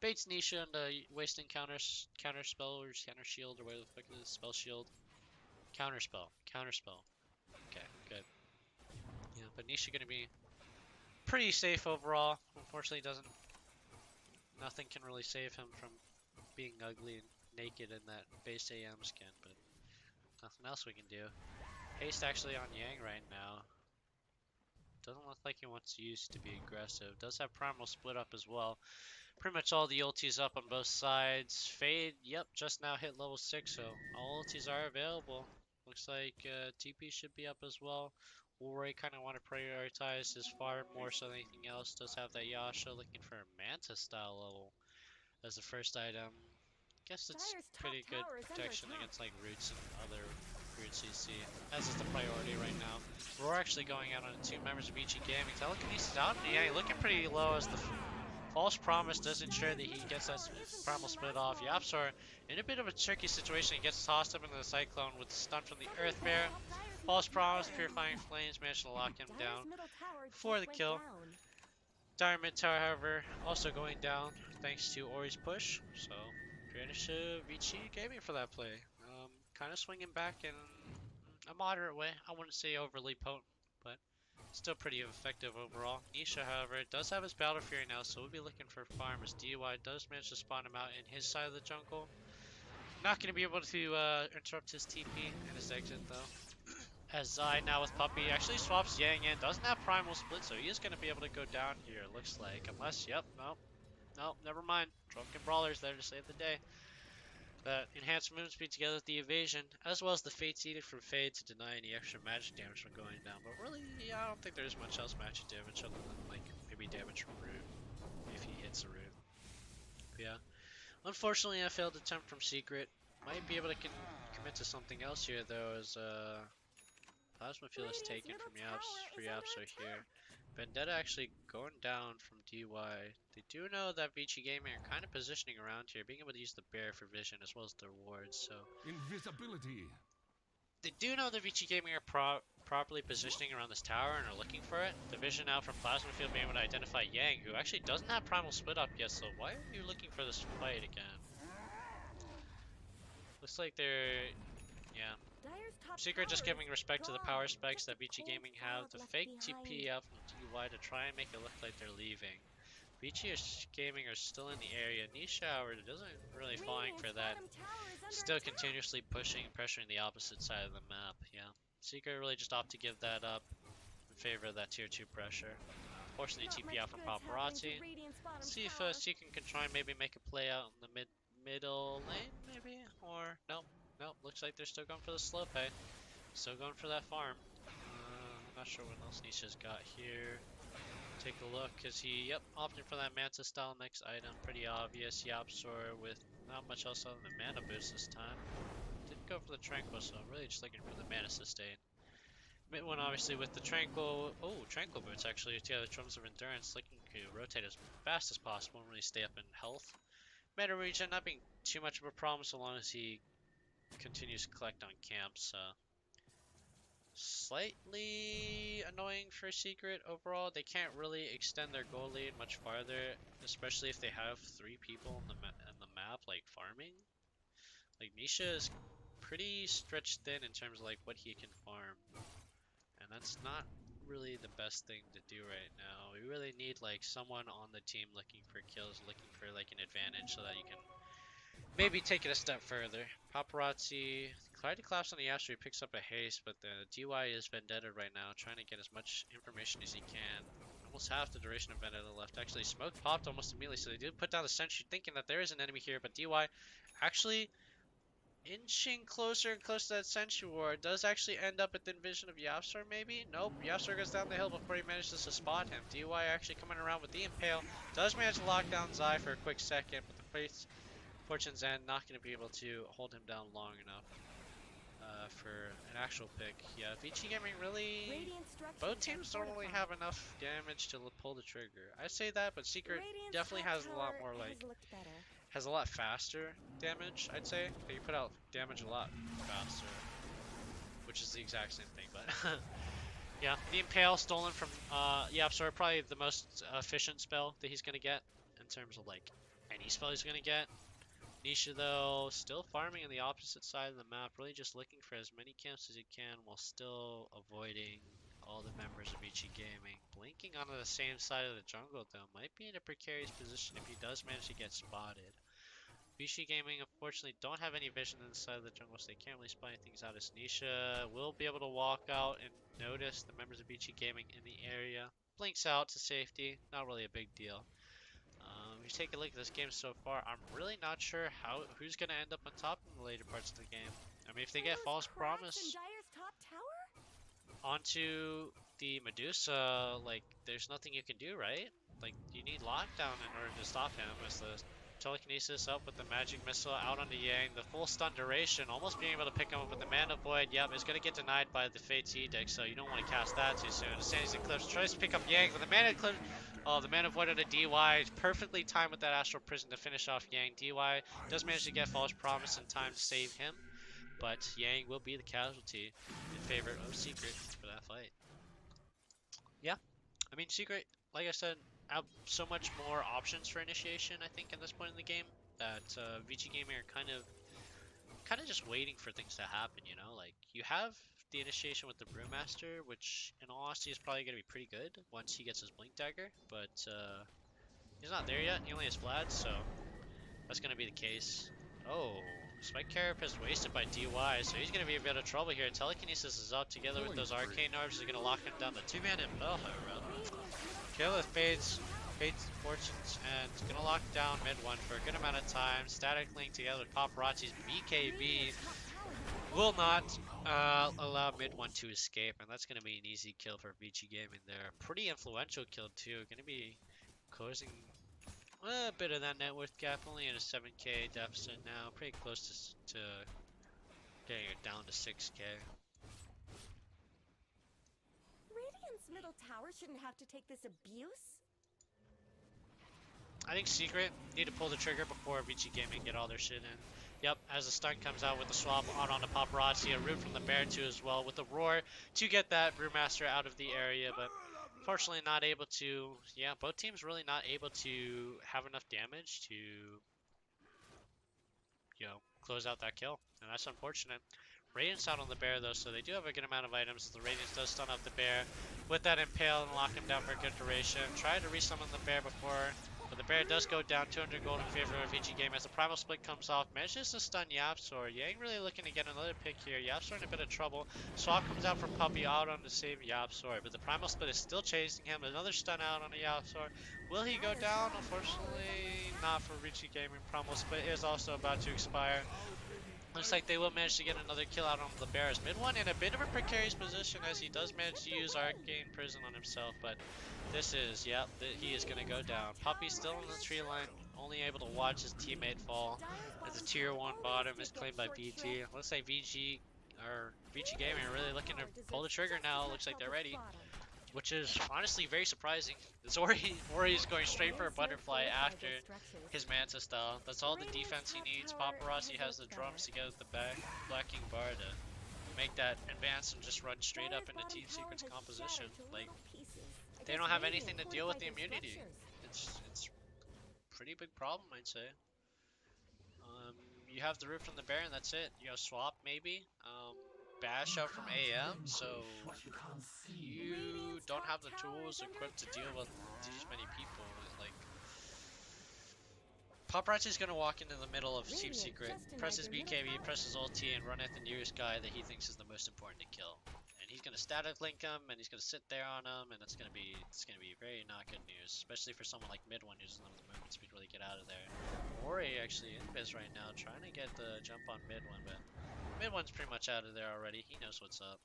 baits Nisha into wasting counter spell or counter shield or whatever the fuck it is. Spell shield. Counterspell. Okay, good. Yeah, but Nisha gonna be pretty safe overall. Unfortunately, nothing can really save him from being ugly and naked in that base AM skin, but nothing else we can do. Haste actually on Yang right now. Doesn't look like he wants to use to be aggressive. Does have Primal split up as well. Pretty much all the ultis up on both sides. Fade, yep, just now hit level 6, so all ultis are available. Looks like TP should be up as well. Ori kind of want to prioritize his farm more so than anything else. Does have that Yasha looking for a Manta style level as the first item. Guess it's pretty good protection against like roots and other weird CC, as is the priority right now. Roar actually going out on 2 members of Vici Gaming. Telekinesis out, yeah, looking pretty low as the False Promise does ensure that he gets that Primal split off. Yapsor in a bit of a tricky situation. He gets tossed up into the Cyclone with the stun from the Earth Bear. False Promise, Purifying Flames managed to lock him down for the kill. Dire mid tower, however, also going down thanks to Ori's push. So, advantage to Vici Gaming for that play. Kind of swinging back in a moderate way. I wouldn't say overly potent, but Still pretty effective overall. Nisha, however, does have his Battle Fury now, so we'll be looking for farm as DY does manage to spawn him out in his side of the jungle. Not going to be able to interrupt his TP and his exit though. As Zai now with Puppy actually swaps Yang in, doesn't have Primal Split, so he is going to be able to go down here, looks like. Unless, yep, no, never mind. Drunken Brawler's there to save the day. That enhanced movement speed together with the evasion, as well as the Fate's Edict from Fade to deny any extra magic damage from going down. But really, yeah, I don't think there's much else magic damage other than like maybe damage from root if he hits a root. But yeah, unfortunately, I failed attempt from Secret. Might be able to commit to something else here though, as Plasma Field is taken from Yaps. Free Yaps are here. Vendetta actually going down from DY. They do know that Vici Gaming are kind of positioning around here, being able to use the bear for vision as well as their wards. So invisibility. they do know that Vici Gaming are properly positioning around this tower and are looking for it. The vision now from Plasma Field being able to identify Yang, who actually doesn't have Primal Split up yet. So why are you looking for this fight again? Looks like they're, yeah. Secret just giving respect to the power specs that Vici Gaming have. The fake TP out from DY to try and make it look like they're leaving. Vici Gaming are still in the area. Nisha, however, doesn't really falling for that. Still continuously pushing and pressuring the opposite side of the map. Yeah, Secret really just opt to give that up in favor of that tier 2 pressure. Fortunately, TP out from Paparazzi. See if Secret can try and maybe make a play out in the middle lane, maybe? Or, nope. Nope, looks like they're still going for the slow pay. Still going for that farm. I'm not sure what else Nisha's got here. Take a look, because he, yep, opting for that Manta style next item. Pretty obvious. Yapsor with not much else other than mana boost this time. Didn't go for the Tranquil, so I'm really just looking for the mana sustain. Mid one obviously with the Tranquil, Tranquil boots actually, yeah, the Drums of Endurance, looking to rotate as fast as possible and really stay up in health. Meta region not being too much of a problem so long as he continues to collect on camps. Slightly annoying for Secret overall. They can't really extend their goal lead much farther, especially if they have 3 people in the map like farming. Like Nisha is pretty stretched thin in terms of like what he can farm, and that's not really the best thing to do right now. We really need like someone on the team looking for kills, looking for like an advantage so that you can maybe take it a step further. Paparazzi, Clyde collapse on the Astro, picks up a haste, but the DY is Vendetta right now, trying to get as much information as he can. Almost half the duration of Vendetta left. Actually, smoke popped almost immediately, so they did put down the sentry, thinking that there is an enemy here, but DY actually inching closer and closer to that sentry ward. Does actually end up within vision of Yapstar, maybe? Nope, Yapstar goes down the hill before he manages to spot him. DY actually coming around with the Impale. Does manage to lock down Zai for a quick second, but the face Fortune's End not going to be able to hold him down long enough for an actual pick. Yeah, Vici Gaming really... Both teams don't really have enough damage to pull the trigger. I say that, but Secret definitely has a lot more, like... Has a lot faster damage, I'd say. They put out damage a lot faster. Which is the exact same thing, but... yeah, the Impale stolen from Yapsor, probably the most efficient spell that he's going to get. In terms of, like, any spell he's going to get. Nisha though, still farming on the opposite side of the map, really just looking for as many camps as he can while still avoiding all the members of Vici Gaming. Blinking onto the same side of the jungle though, might be in a precarious position if he does manage to get spotted. Vici Gaming unfortunately don't have any vision inside of the jungle, so they can't really spy things out as Nisha will be able to walk out and notice the members of Vici Gaming in the area. Blinks out to safety, not really a big deal. If you take a look at this game so far, I'm really not sure who's going to end up on top in the later parts of the game. I mean, if they get False Promise onto the Medusa, like, there's nothing you can do, right? Like, you need Lockdown in order to stop him as the Telekinesis up with the Magic Missile out onto Yang. The full stun duration, almost being able to pick him up with the Mana Void. Yep, is going to get denied by the Fate's Edict, so you don't want to cast that too soon. Sandy's Eclipse tries to pick up Yang, but the Mana Eclipse... Oh, the Mana Void on a DY, perfectly timed with that Astral Prison to finish off Yang. DY does manage to get False Promise in time to save him, but Yang will be the casualty in favor of Secret for that fight. Yeah, I mean, Secret, like I said, have so much more options for initiation, I think, at this point in the game, that Vici Gaming are kind of just waiting for things to happen, you know? Like, you have the initiation with the Brewmaster, which in all honesty is probably going to be pretty good once he gets his Blink Dagger, but he's not there yet. He only has Vlad, so that's going to be the case. Oh, Spike Carip is wasted by DY, so he's going to be in a bit of trouble here. Telekinesis is up together with those Arcane Orbs. He's going to lock him down. The two-man Impel, Kayla fades Fortunes, and it's going to lock down mid one for a good amount of time. Static Link together with Paparazzi's BKB will not allow mid one to escape, and that's going to be an easy kill for Vici Gaming there. Pretty influential kill too. Going to be closing a bit of that net worth gap, only at a 7k deficit now. Pretty close to getting it down to 6k. Radiant's middle tower shouldn't have to take this abuse. I think Secret need to pull the trigger before Vici Gaming get all their shit in. Yep, as the stun comes out with the swap on the Paparazzi, a root from the Bear too as well with the roar to get that Brewmaster out of the area, but unfortunately not able to. Yeah, both teams really not able to have enough damage to, close out that kill, and that's unfortunate. Radiant's out on the Bear though, so they do have a good amount of items. The Radiance does stun up the Bear with that Impale and lock him down for a good duration. Tried to resummon the Bear before, but the Bear does go down 200 gold in favor of Vici Game as the Primal Split comes off. Manages to stun Yapsor. Yang really looking to get another pick here. Yapsor in a bit of trouble. Swap comes out from Puppy out on to save Yapsor, but the Primal Split is still chasing him. Another stun out on the Yapsor. Will he go down? Unfortunately, not for Vici Gaming. Primal Split is also about to expire. Looks like they will manage to get another kill out on the Bears. Mid one in a bit of a precarious position as he does manage to use Arcane Prison on himself, but this is, he is going to go down. Puppy's still on the tree line, only able to watch his teammate fall as the tier 1 bottom is claimed by VG. Looks like Vici Gaming are really looking to pull the trigger now. Looks like they're ready, which is honestly very surprising. This Ori is going straight for a butterfly after his Manta style. That's all the defense he needs. Paparazzi has the drums to get at the Black King Bar to make that advance and just run straight up into Team Secret's composition. Like, they don't have anything to deal with the immunity. It's a pretty big problem, I'd say. You have the root from the Bear and that's it. You have swap maybe. Bash out from AM, so you don't have the tools equipped to deal with these many people. Like, Paparazzi's gonna walk into the middle of Team Secret, press his BKB, press his ulti, and run at the nearest guy that he thinks is the most important to kill. And he's gonna static link him, and he's gonna sit there on him, and it's gonna be very not good news, especially for someone like mid one who doesn't have the movement speed to really get out of there. Ori actually in biz right now, trying to get the jump on mid one, but mid one's pretty much out of there already. He knows what's up.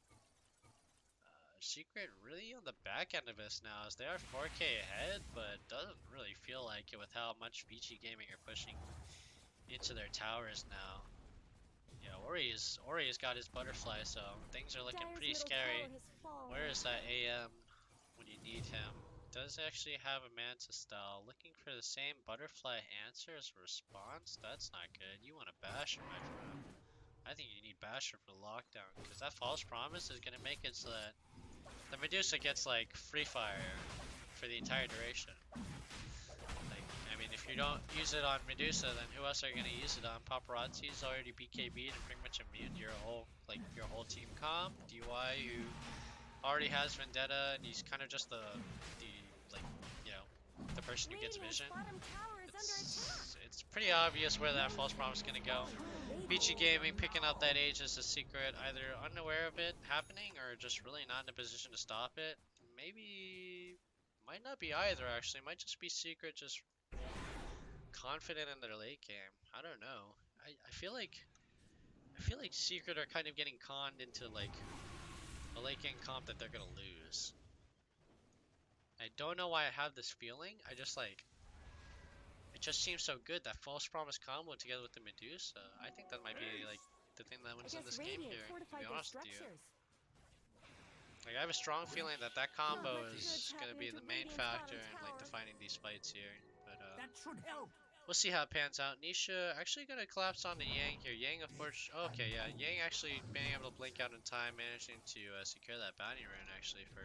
Secret really on the back end of this now, as they are 4k ahead, but doesn't really feel like it with how much Vici Gaming are pushing into their towers now. Yeah, Ori's got his butterfly, so things are looking pretty scary. Where is that AM when you need him? Does actually have a Manta style. Looking for the same butterfly answer as a response? That's not good. You want a Basher, my friend. I think you need Basher for lockdown, because that false promise is going to make it so that the Medusa gets like free fire for the entire duration. Like, I mean, if you don't use it on Medusa, then who else are you going to use it on? Paparazzi's already BKB'd and pretty much immune to your whole team comp. DY, who already has Vendetta, and he's kind of just the person who gets vision. It's pretty obvious where that false promise is going to go. Vici Gaming picking up that Aegis as Secret, either unaware of it happening or just really not in a position to stop it. Maybe, might not be either actually, might just be Secret just confident in their late game. I don't know. I feel like Secret are kind of getting conned into like a late game comp that they're going to lose. I don't know why I have this feeling. I just like, it just seems so good, that false promise combo together with the Medusa. I think that might be like the thing that wins in this game here, to be honest with you. Like, I have a strong feeling that that combo is going to be the main factor in like defining these fights here. But that should help. We'll see how it pans out. Nisha actually going to collapse onto Yang here. Yang, of course, okay, yeah, Yang actually being able to blink out in time, managing to secure that bounty rune actually for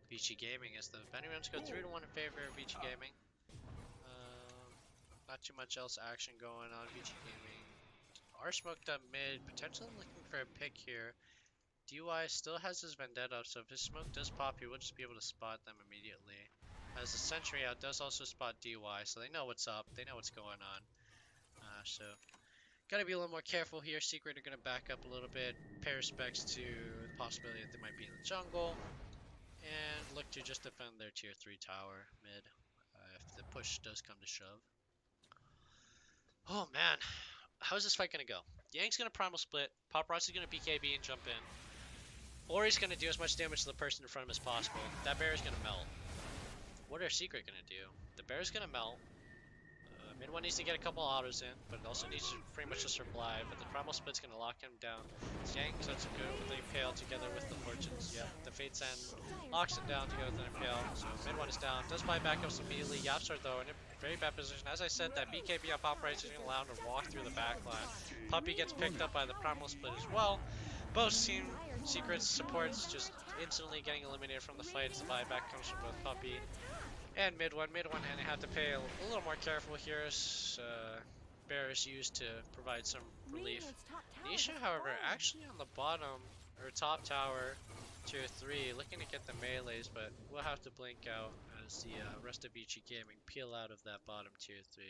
Vici Gaming, as the bounty runes go 3-1 in favor of Vici Gaming. Not too much else action going on. Vici Gaming are smoked up mid, potentially looking for a pick here. DY still has his Vendetta up, so if his smoke does pop, he will just be able to spot them immediately. As the Sentry out does also spot DY, so they know what's up, they know what's going on. So, gotta be a little more careful here. Secret are gonna back up a little bit, pay respects to the possibility that they might be in the jungle, and look to just defend their tier 3 tower mid, if the push does come to shove. Oh man, how's this fight gonna go? Yang's gonna primal split, Paparazzi's gonna BKB and jump in. Ori's gonna do as much damage to the person in front of him as possible. That bear is gonna melt. What are Secret gonna do? The bear is gonna melt. Mid one needs to get a couple autos in, but it also needs to pretty much just survive. But the primal split's gonna lock him down. Yang starts to go with the impale together with the fortunes. Yeah, the fate's end locks him down together with the impale. So mid one is down. Does buy backups immediately. Yapstar though in a very bad position. As I said, that BKB on Pop Right is gonna allow him to walk through the backline. Puppy gets picked up by the primal split as well. Both team secrets supports just instantly getting eliminated from the fight as the buyback comes from both Puppy and mid one, and they have to pay a little more careful here as Bear is used to provide some relief. Nisha, however, actually on the bottom, or top tower, tier 3, looking to get the melees, but we'll have to blink out as the rest of Vici Gaming peel out of that bottom tier 3.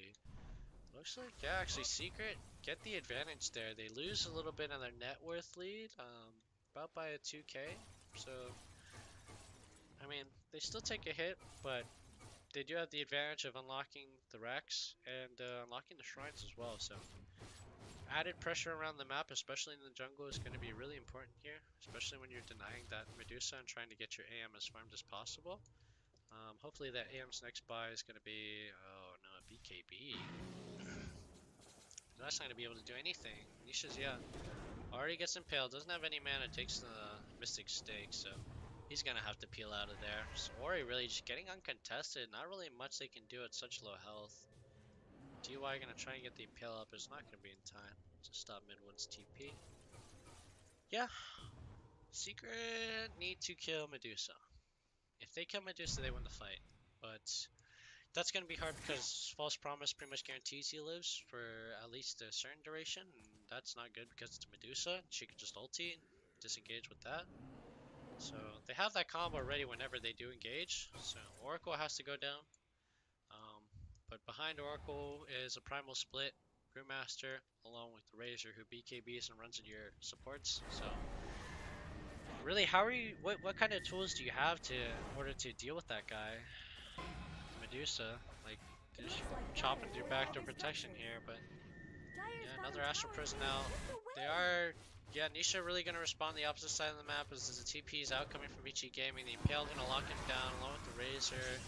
Looks like, yeah, actually Secret get the advantage there. They lose a little bit on their net worth lead, about by a 2k, so, I mean, they still take a hit, but they do have the advantage of unlocking the Rex and unlocking the shrines as well, so added pressure around the map, especially in the jungle, is going to be really important here, especially when you're denying that Medusa and trying to get your AM as farmed as possible. Hopefully that AM's next buy is going to be, oh no, a BKB. That's not going to be able to do anything. Nisha's, yeah, already gets impaled, doesn't have any mana, takes the Mystic Stake, so he's gonna have to peel out of there. So Ori really just getting uncontested. Not really much they can do at such low health. DY gonna try and get the impale up. It's not gonna be in time to stop mid one's TP. Yeah. Secret need to kill Medusa. If they kill Medusa, they win the fight. But that's gonna be hard because False Promise pretty much guarantees he lives for at least a certain duration. And that's not good because it's Medusa. She could just ulti and disengage with that. So they have that combo ready whenever they do engage. So Oracle has to go down. But behind Oracle is a Primal Split, Brewmaster, along with the Razor, who BKBs and runs into your supports. So really, how are you? What kind of tools do you have in order to deal with that guy, Medusa? Like just chopping through backdoor protection here, but yeah, another Astral Prison out. They are. Yeah, Nisha really going to respond the opposite side of the map as the TP is out coming from Vici Gaming. The Impale going to lock him down along with the Razor.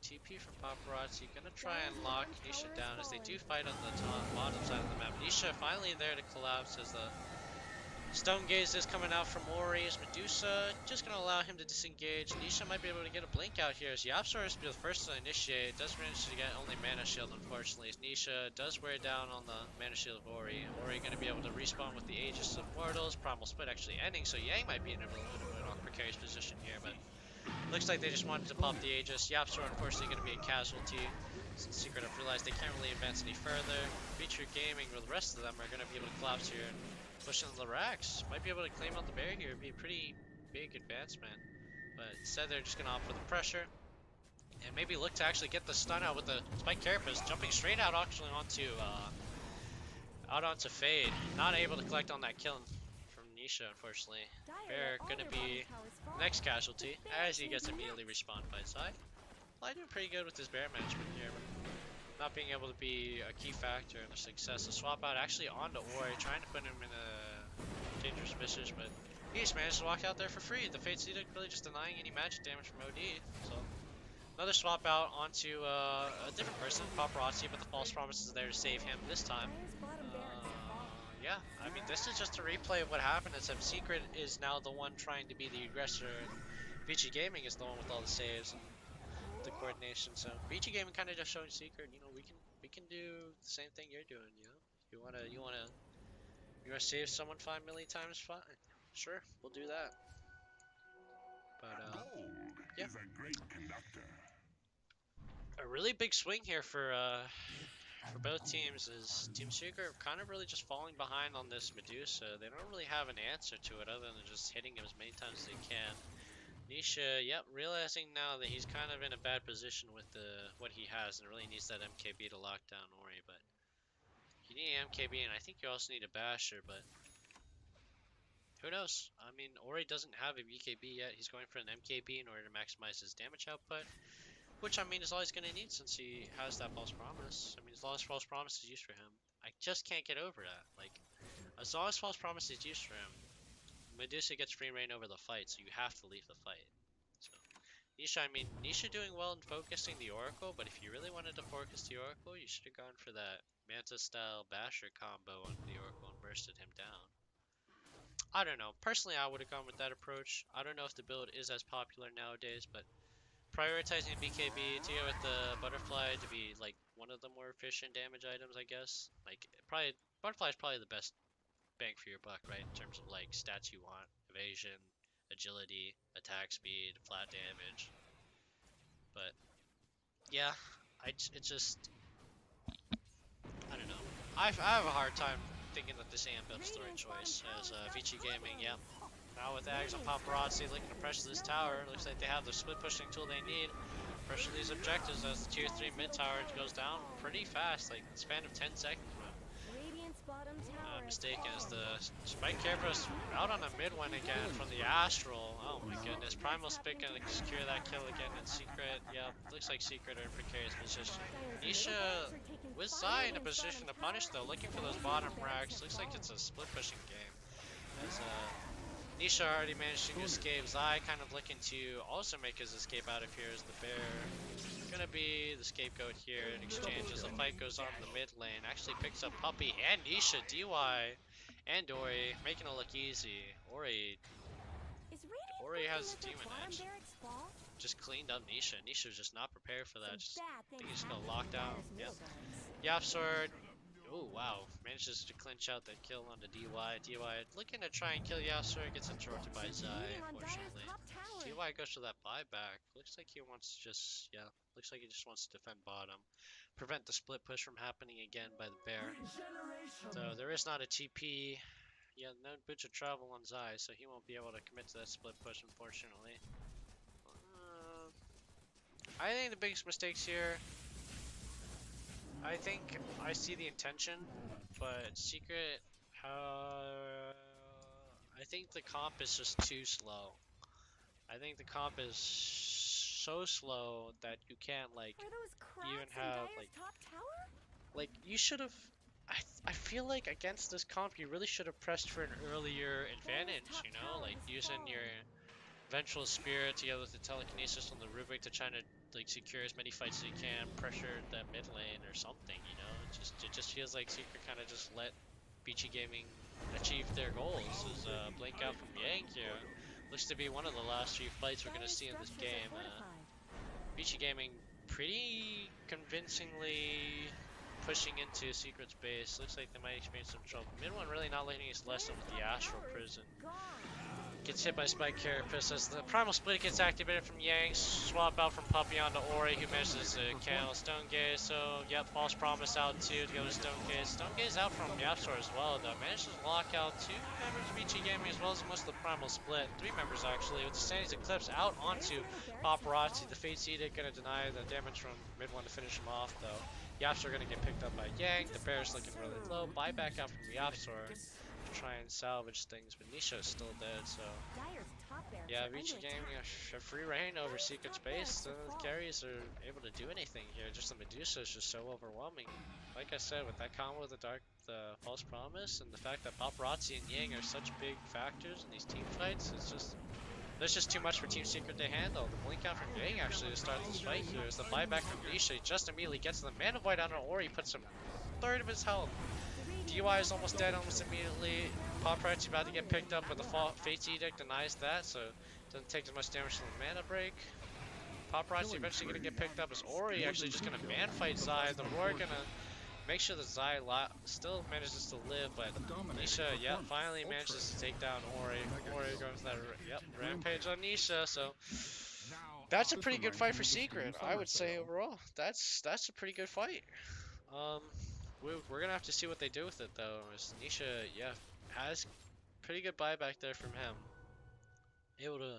TP from Paparazzi going to try and lock Nisha down as they do fight on the bottom side of the map. Nisha finally there to collapse as the Stone Gaze is coming out from Ori. As Medusa just going to allow him to disengage. Nisha might be able to get a blink out here as Yapstar is the first to initiate. Does manage to get only Mana Shield, unfortunately, as Nisha does wear down on the Mana Shield of Ori. Ori going to be able to respawn with the Aegis of Mortals. Primal Split actually ending, so Yang might be in a little bit of an precarious position here, but looks like they just wanted to pop the Aegis. Yapstar unfortunately going to be a casualty. Since Secret have realized they can't really advance any further. Feature Gaming, or the rest of them, are going to be able to collapse here and push into the racks. Might be able to claim out the bear here. It'd be a pretty big advancement. But instead they're just going to opt for the pressure. And maybe look to actually get the stun out with the Spike Carapace. Jumping straight out actually onto Fade. Not able to collect on that kill from Nisha, unfortunately. Bear going to be next casualty as he gets immediately respawned by Zai. Well, doing pretty good with his bear management here. Not being able to be a key factor in the success. The swap out actually onto Ori, trying to put him in a dangerous position, but he just managed to walk out there for free. The Fate's Edict really just denying any magic damage from OD. So another swap out onto a different person, Paparazzi, but the False Promise is there to save him this time. Yeah, I mean, this is just a replay of what happened, except Secret is now the one trying to be the aggressor, and Vici Gaming is the one with all the saves and the coordination. So Vici Gaming kind of just showing Secret, you know, we can do the same thing you're doing. You know, you wanna save someone 5 million times, fine, sure, we'll do that. But yeah, is a great conductor. a really big swing here for for both teams is Team Secret kind of really just falling behind on this Medusa. They don't really have an answer to it other than just hitting him as many times as they can. Nisha, yep, realizing now that he's kind of in a bad position with what he has and really needs that MKB to lock down Ori, but you need an MKB and I think you also need a Basher, but who knows? I mean, Ori doesn't have a BKB yet. He's going for an MKB in order to maximize his damage output, which I mean is all he's going to need since he has that false promise. I mean, as long as false promise is used for him, I just can't get over that. Like, as long as false promise is used for him, Medusa gets free reign over the fight, so you have to leave the fight. So, Nisha, I mean, Nisha doing well in focusing the Oracle, but if you really wanted to focus the Oracle, you should have gone for that Manta-style Basher combo on the Oracle and bursted him down. I don't know. Personally, I would have gone with that approach. I don't know if the build is as popular nowadays, but prioritizing BKB to go with the Butterfly to be like one of the more efficient damage items, I guess. Like, probably Butterfly is probably the best bang for your buck, right? In terms of like stats you want: evasion, agility, attack speed, flat damage. But yeah, it's just I don't know. I have a hard time thinking that this AM build's the right choice as Vici Gaming. Yep. Now with Ags and Paparazzi looking to pressure this tower, looks like they have the split pushing tool they need. Pressure these objectives as the tier 3 mid tower goes down pretty fast, like the span of 10 seconds. Mistake as the Spike Carapace out on a mid one again from the Astral. Oh my goodness. Primal Spit gonna secure that kill again in Secret. Yep, looks like Secret are in precarious position. Nisha with Zai in a position to punish though, looking for those bottom racks. Looks like it's a split pushing game. As Nisha already managed to escape. Zai kind of looking to also make his escape out of here as the bear gonna be the scapegoat here in exchange as the fight goes on in the mid lane. Actually picks up Puppey and Nisha, DY, and Ori, making it look easy. Ori has Demon Edge. Just cleaned up Nisha. Nisha's just not prepared for that. Just think he's just gonna lock down. Yep. Yap Sword. Oh wow, manages to clinch out that kill on the DY. DY looking to try and kill Yasuo, gets interrupted by Zai, unfortunately. DY goes for that buyback. Looks like he wants to just, looks like he just wants to defend bottom. Prevent the split push from happening again by the bear. So there is not a TP. Yeah, no boots of travel on Zai, so he won't be able to commit to that split push, unfortunately. I think the biggest mistakes here, I think I see the intention, but Secret, I think the comp is just too slow. I think the comp is so slow that you can't like even have like you should have. I feel like against this comp you really should have pressed for an earlier advantage. You know, like using your Vengeful Spirit together with the Telekinesis on the Rubik to try to like secure as many fights as you can, pressure that mid lane or something, you know? It just feels like Secret kind of just let Vici Gaming achieve their goals. As Blink out from Yang here. Looks to be one of the last few fights we're going to see in this game. Vici Gaming pretty convincingly pushing into Secret's base. Looks like they might experience some trouble. Mid one really not learning his lesson with the Astral Prison. Gets hit by Spike Carapace as the Primal Split gets activated from Yang. Swap out from Puppey onto Ori, who manages to kill Stone Gaze. So, yep, False Promise out too to go to Stone Gaze. Stone Gaze out from Yapstor as well, though. Manages to lock out 2 members of Vici Gaming as well as most of the Primal Split. 3 members actually, with the Sandy's Eclipse out onto Paparazzi. The Fate's Edict gonna deny the damage from mid one to finish him off, though. Yapstor gonna get picked up by Yang. The Bear's looking really low. Buyback out from Yapstor. Try and salvage things, but Nisha's still dead, so yeah, Vici Gaming a free reign over Secret Space. The carries are able to do anything here. Just the Medusa is just so overwhelming. Like I said, with that combo with the False Promise, and the fact that Paparazzi and Yang are such big factors in these team fights, there's just too much for Team Secret to handle. The blink out from Yang actually to start this fight here is the buyback from Nisha. Just immediately gets the Man of Void on Ori, puts him third of his health. DY is almost dead almost immediately. Paparazzi about to get picked up, but the Fate's Edict denies that, so doesn't take as much damage from the mana break. Paparazzi eventually going to get picked up as Ori actually just going to man fight Zai. The Roar going to make sure that Zai still manages to live, but Nisha, yep, finally manages to take down Ori. Ori goes that, rampage on Nisha, so that's a pretty good fight for Secret, I would say overall. That's a pretty good fight. Um, we're gonna have to see what they do with it though. As Nisha, yeah, has pretty good buyback there from him. Able to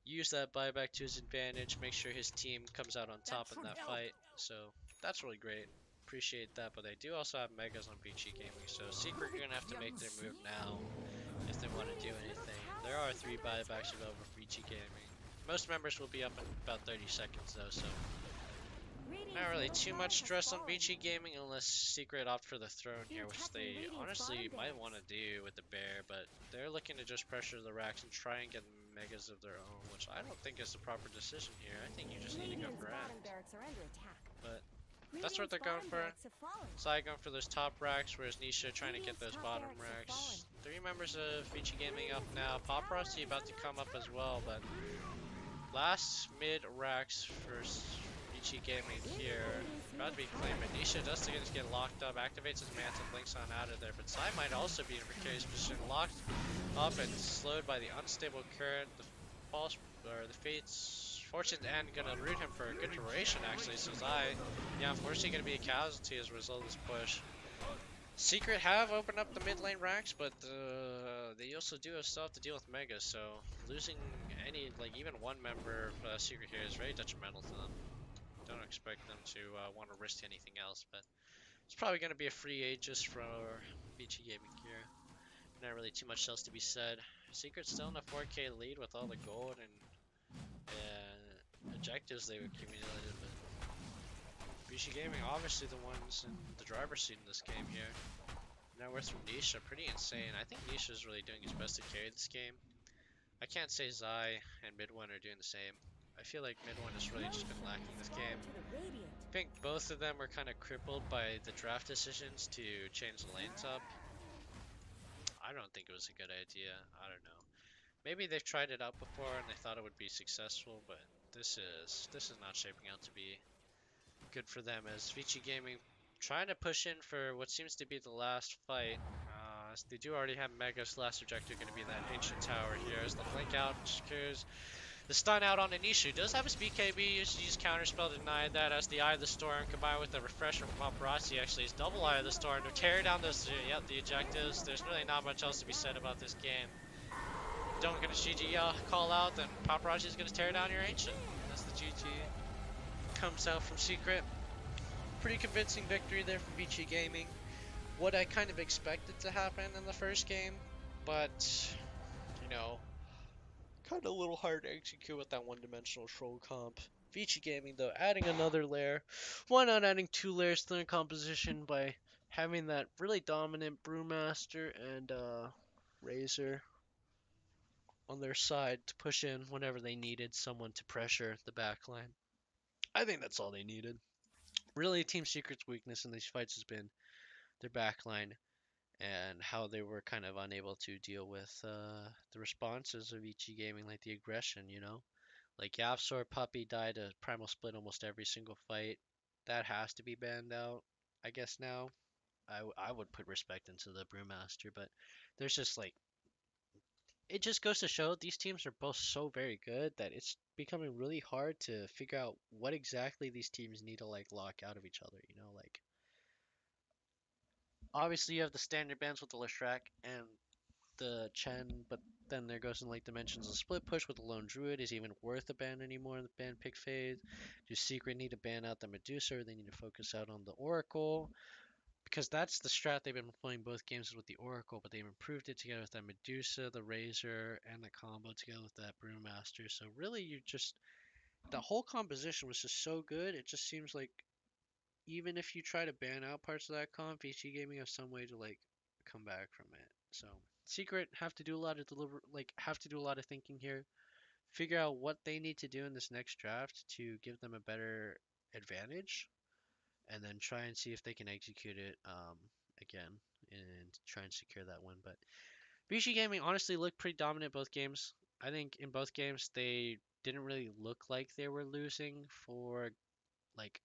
use that buyback to his advantage, make sure his team comes out on top in that fight. So that's really great. Appreciate that, but they do also have megas on Vici Gaming, so Secret are gonna have to make their move now if they want to do anything. There are 3 buybacks available for Vici Gaming. Most members will be up in about 30 seconds though, so not really too much stress on Vici Gaming unless Secret opt for the throne here, which they honestly might want to do with the bear, but they're looking to just pressure the racks and try and get megas of their own, which I don't think is the proper decision here. I think you just need to go for end. But that's what they're going for. Sai going for those top racks, whereas Nisha trying to get those bottom racks. 3 members of Vici Gaming up now. Paparazzi about to come up as well, but last mid racks for Vici Gaming here. About to be claimed, but Nisha does just get locked up, activates his manta, blinks on out of there, but Sai might also be in a precarious position, locked up and slowed by the unstable current, the false, or the fates, fortune's end gonna root him for a good duration actually, so Sai, yeah, unfortunately gonna be a casualty as a result of this push. Secret have opened up the mid lane racks, but they also do still have to deal with Mega, so losing any, like even one member of Secret here is very detrimental to them. Don't expect them to want to risk anything else, but it's probably going to be a free Aegis for Vici Gaming here. Not really too much else to be said. Secret's still in a 4K lead with all the gold and objectives they've accumulated, but Vici Gaming obviously the ones in the driver's seat in this game here. Now we're from Nisha, pretty insane. I think Nisha's really doing his best to carry this game. I can't say Zai and Mid1 are doing the same. I feel like Mid1 has really just been lacking this game. I think both of them were kind of crippled by the draft decisions to change the lanes up. I don't think it was a good idea. I don't know. Maybe they've tried it out before and they thought it would be successful, but this is not shaping out to be good for them, as Vici Gaming trying to push in for what seems to be the last fight. They do already have Mega's last objective going to be that ancient tower here, as the blink out secures the stun out on Anisha. Does have his BKB, use counterspell to deny that, as the Eye of the Storm combined with the refresh from Paparazzi actually is double Eye of the Storm to tear down those, the objectives. There's really not much else to be said about this game. Don't get a GG call out, then Paparazzi is going to tear down your ancient. That's the GG. Comes out from Secret. Pretty convincing victory there from Vici Gaming. What I kind of expected to happen in the first game, but, you know, kind of a little hard to execute with that one-dimensional troll comp. Vici Gaming, though, adding another layer. Why not adding 2 layers to their composition by having that really dominant Brewmaster and Razor on their side to push in whenever they needed someone to pressure the backline. I think that's all they needed. Really, Team Secret's weakness in these fights has been their backline and how they were kind of unable to deal with the responses of Vici Gaming, like the aggression, you know? Like Yapsor Puppy died a Primal Split almost every single fight. That has to be banned out, I guess now. I would put respect into the Brewmaster, but there's just like, it just goes to show these teams are both so very good that it's becoming really hard to figure out what exactly these teams need to like lock out of each other, you know? Like, obviously you have the standard bans with the Leshrac and the Chen, but then there goes in like dimensions. The split push with the lone druid is even worth a ban anymore in the ban pick phase. Do Secret need to ban out the Medusa, or they need to focus out on the Oracle? Because that's the strat they've been playing both games with the Oracle, but they've improved it together with that Medusa, the Razor, and the combo together with that Brewmaster. So really, you just, the whole composition was just so good. It just seems like even if you try to ban out parts of that comp, VC Gaming has some way to like come back from it. So Secret have to do a lot of have to do a lot of thinking here. Figure out what they need to do in this next draft to give them a better advantage, and then try and see if they can execute it again and try and secure that win. But VC Gaming honestly looked pretty dominant both games. I think in both games they didn't really look like they were losing for like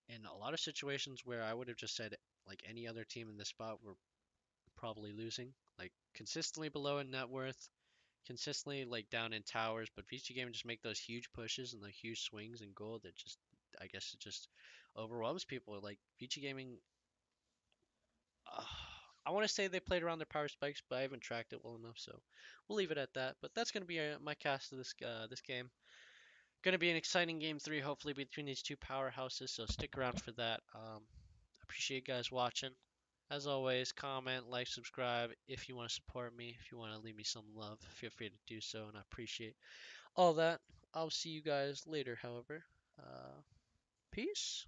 in a lot of situations where I would have just said like any other team in this spot were probably losing, like consistently below in net worth, consistently like down in towers, but VC Gaming just make those huge pushes and the huge swings in gold that just, I guess it just overwhelms people. Like Vici Gaming, uh, I want to say they played around their power spikes, but I haven't tracked it well enough, so we'll leave it at that. But that's gonna be my cast of this game. Gonna be an exciting game three, hopefully between these two powerhouses. So stick around for that. Appreciate you guys watching. As always, comment, like, subscribe if you want to support me. If you want to leave me some love, feel free to do so, and I appreciate all that. I'll see you guys later, however. Peace.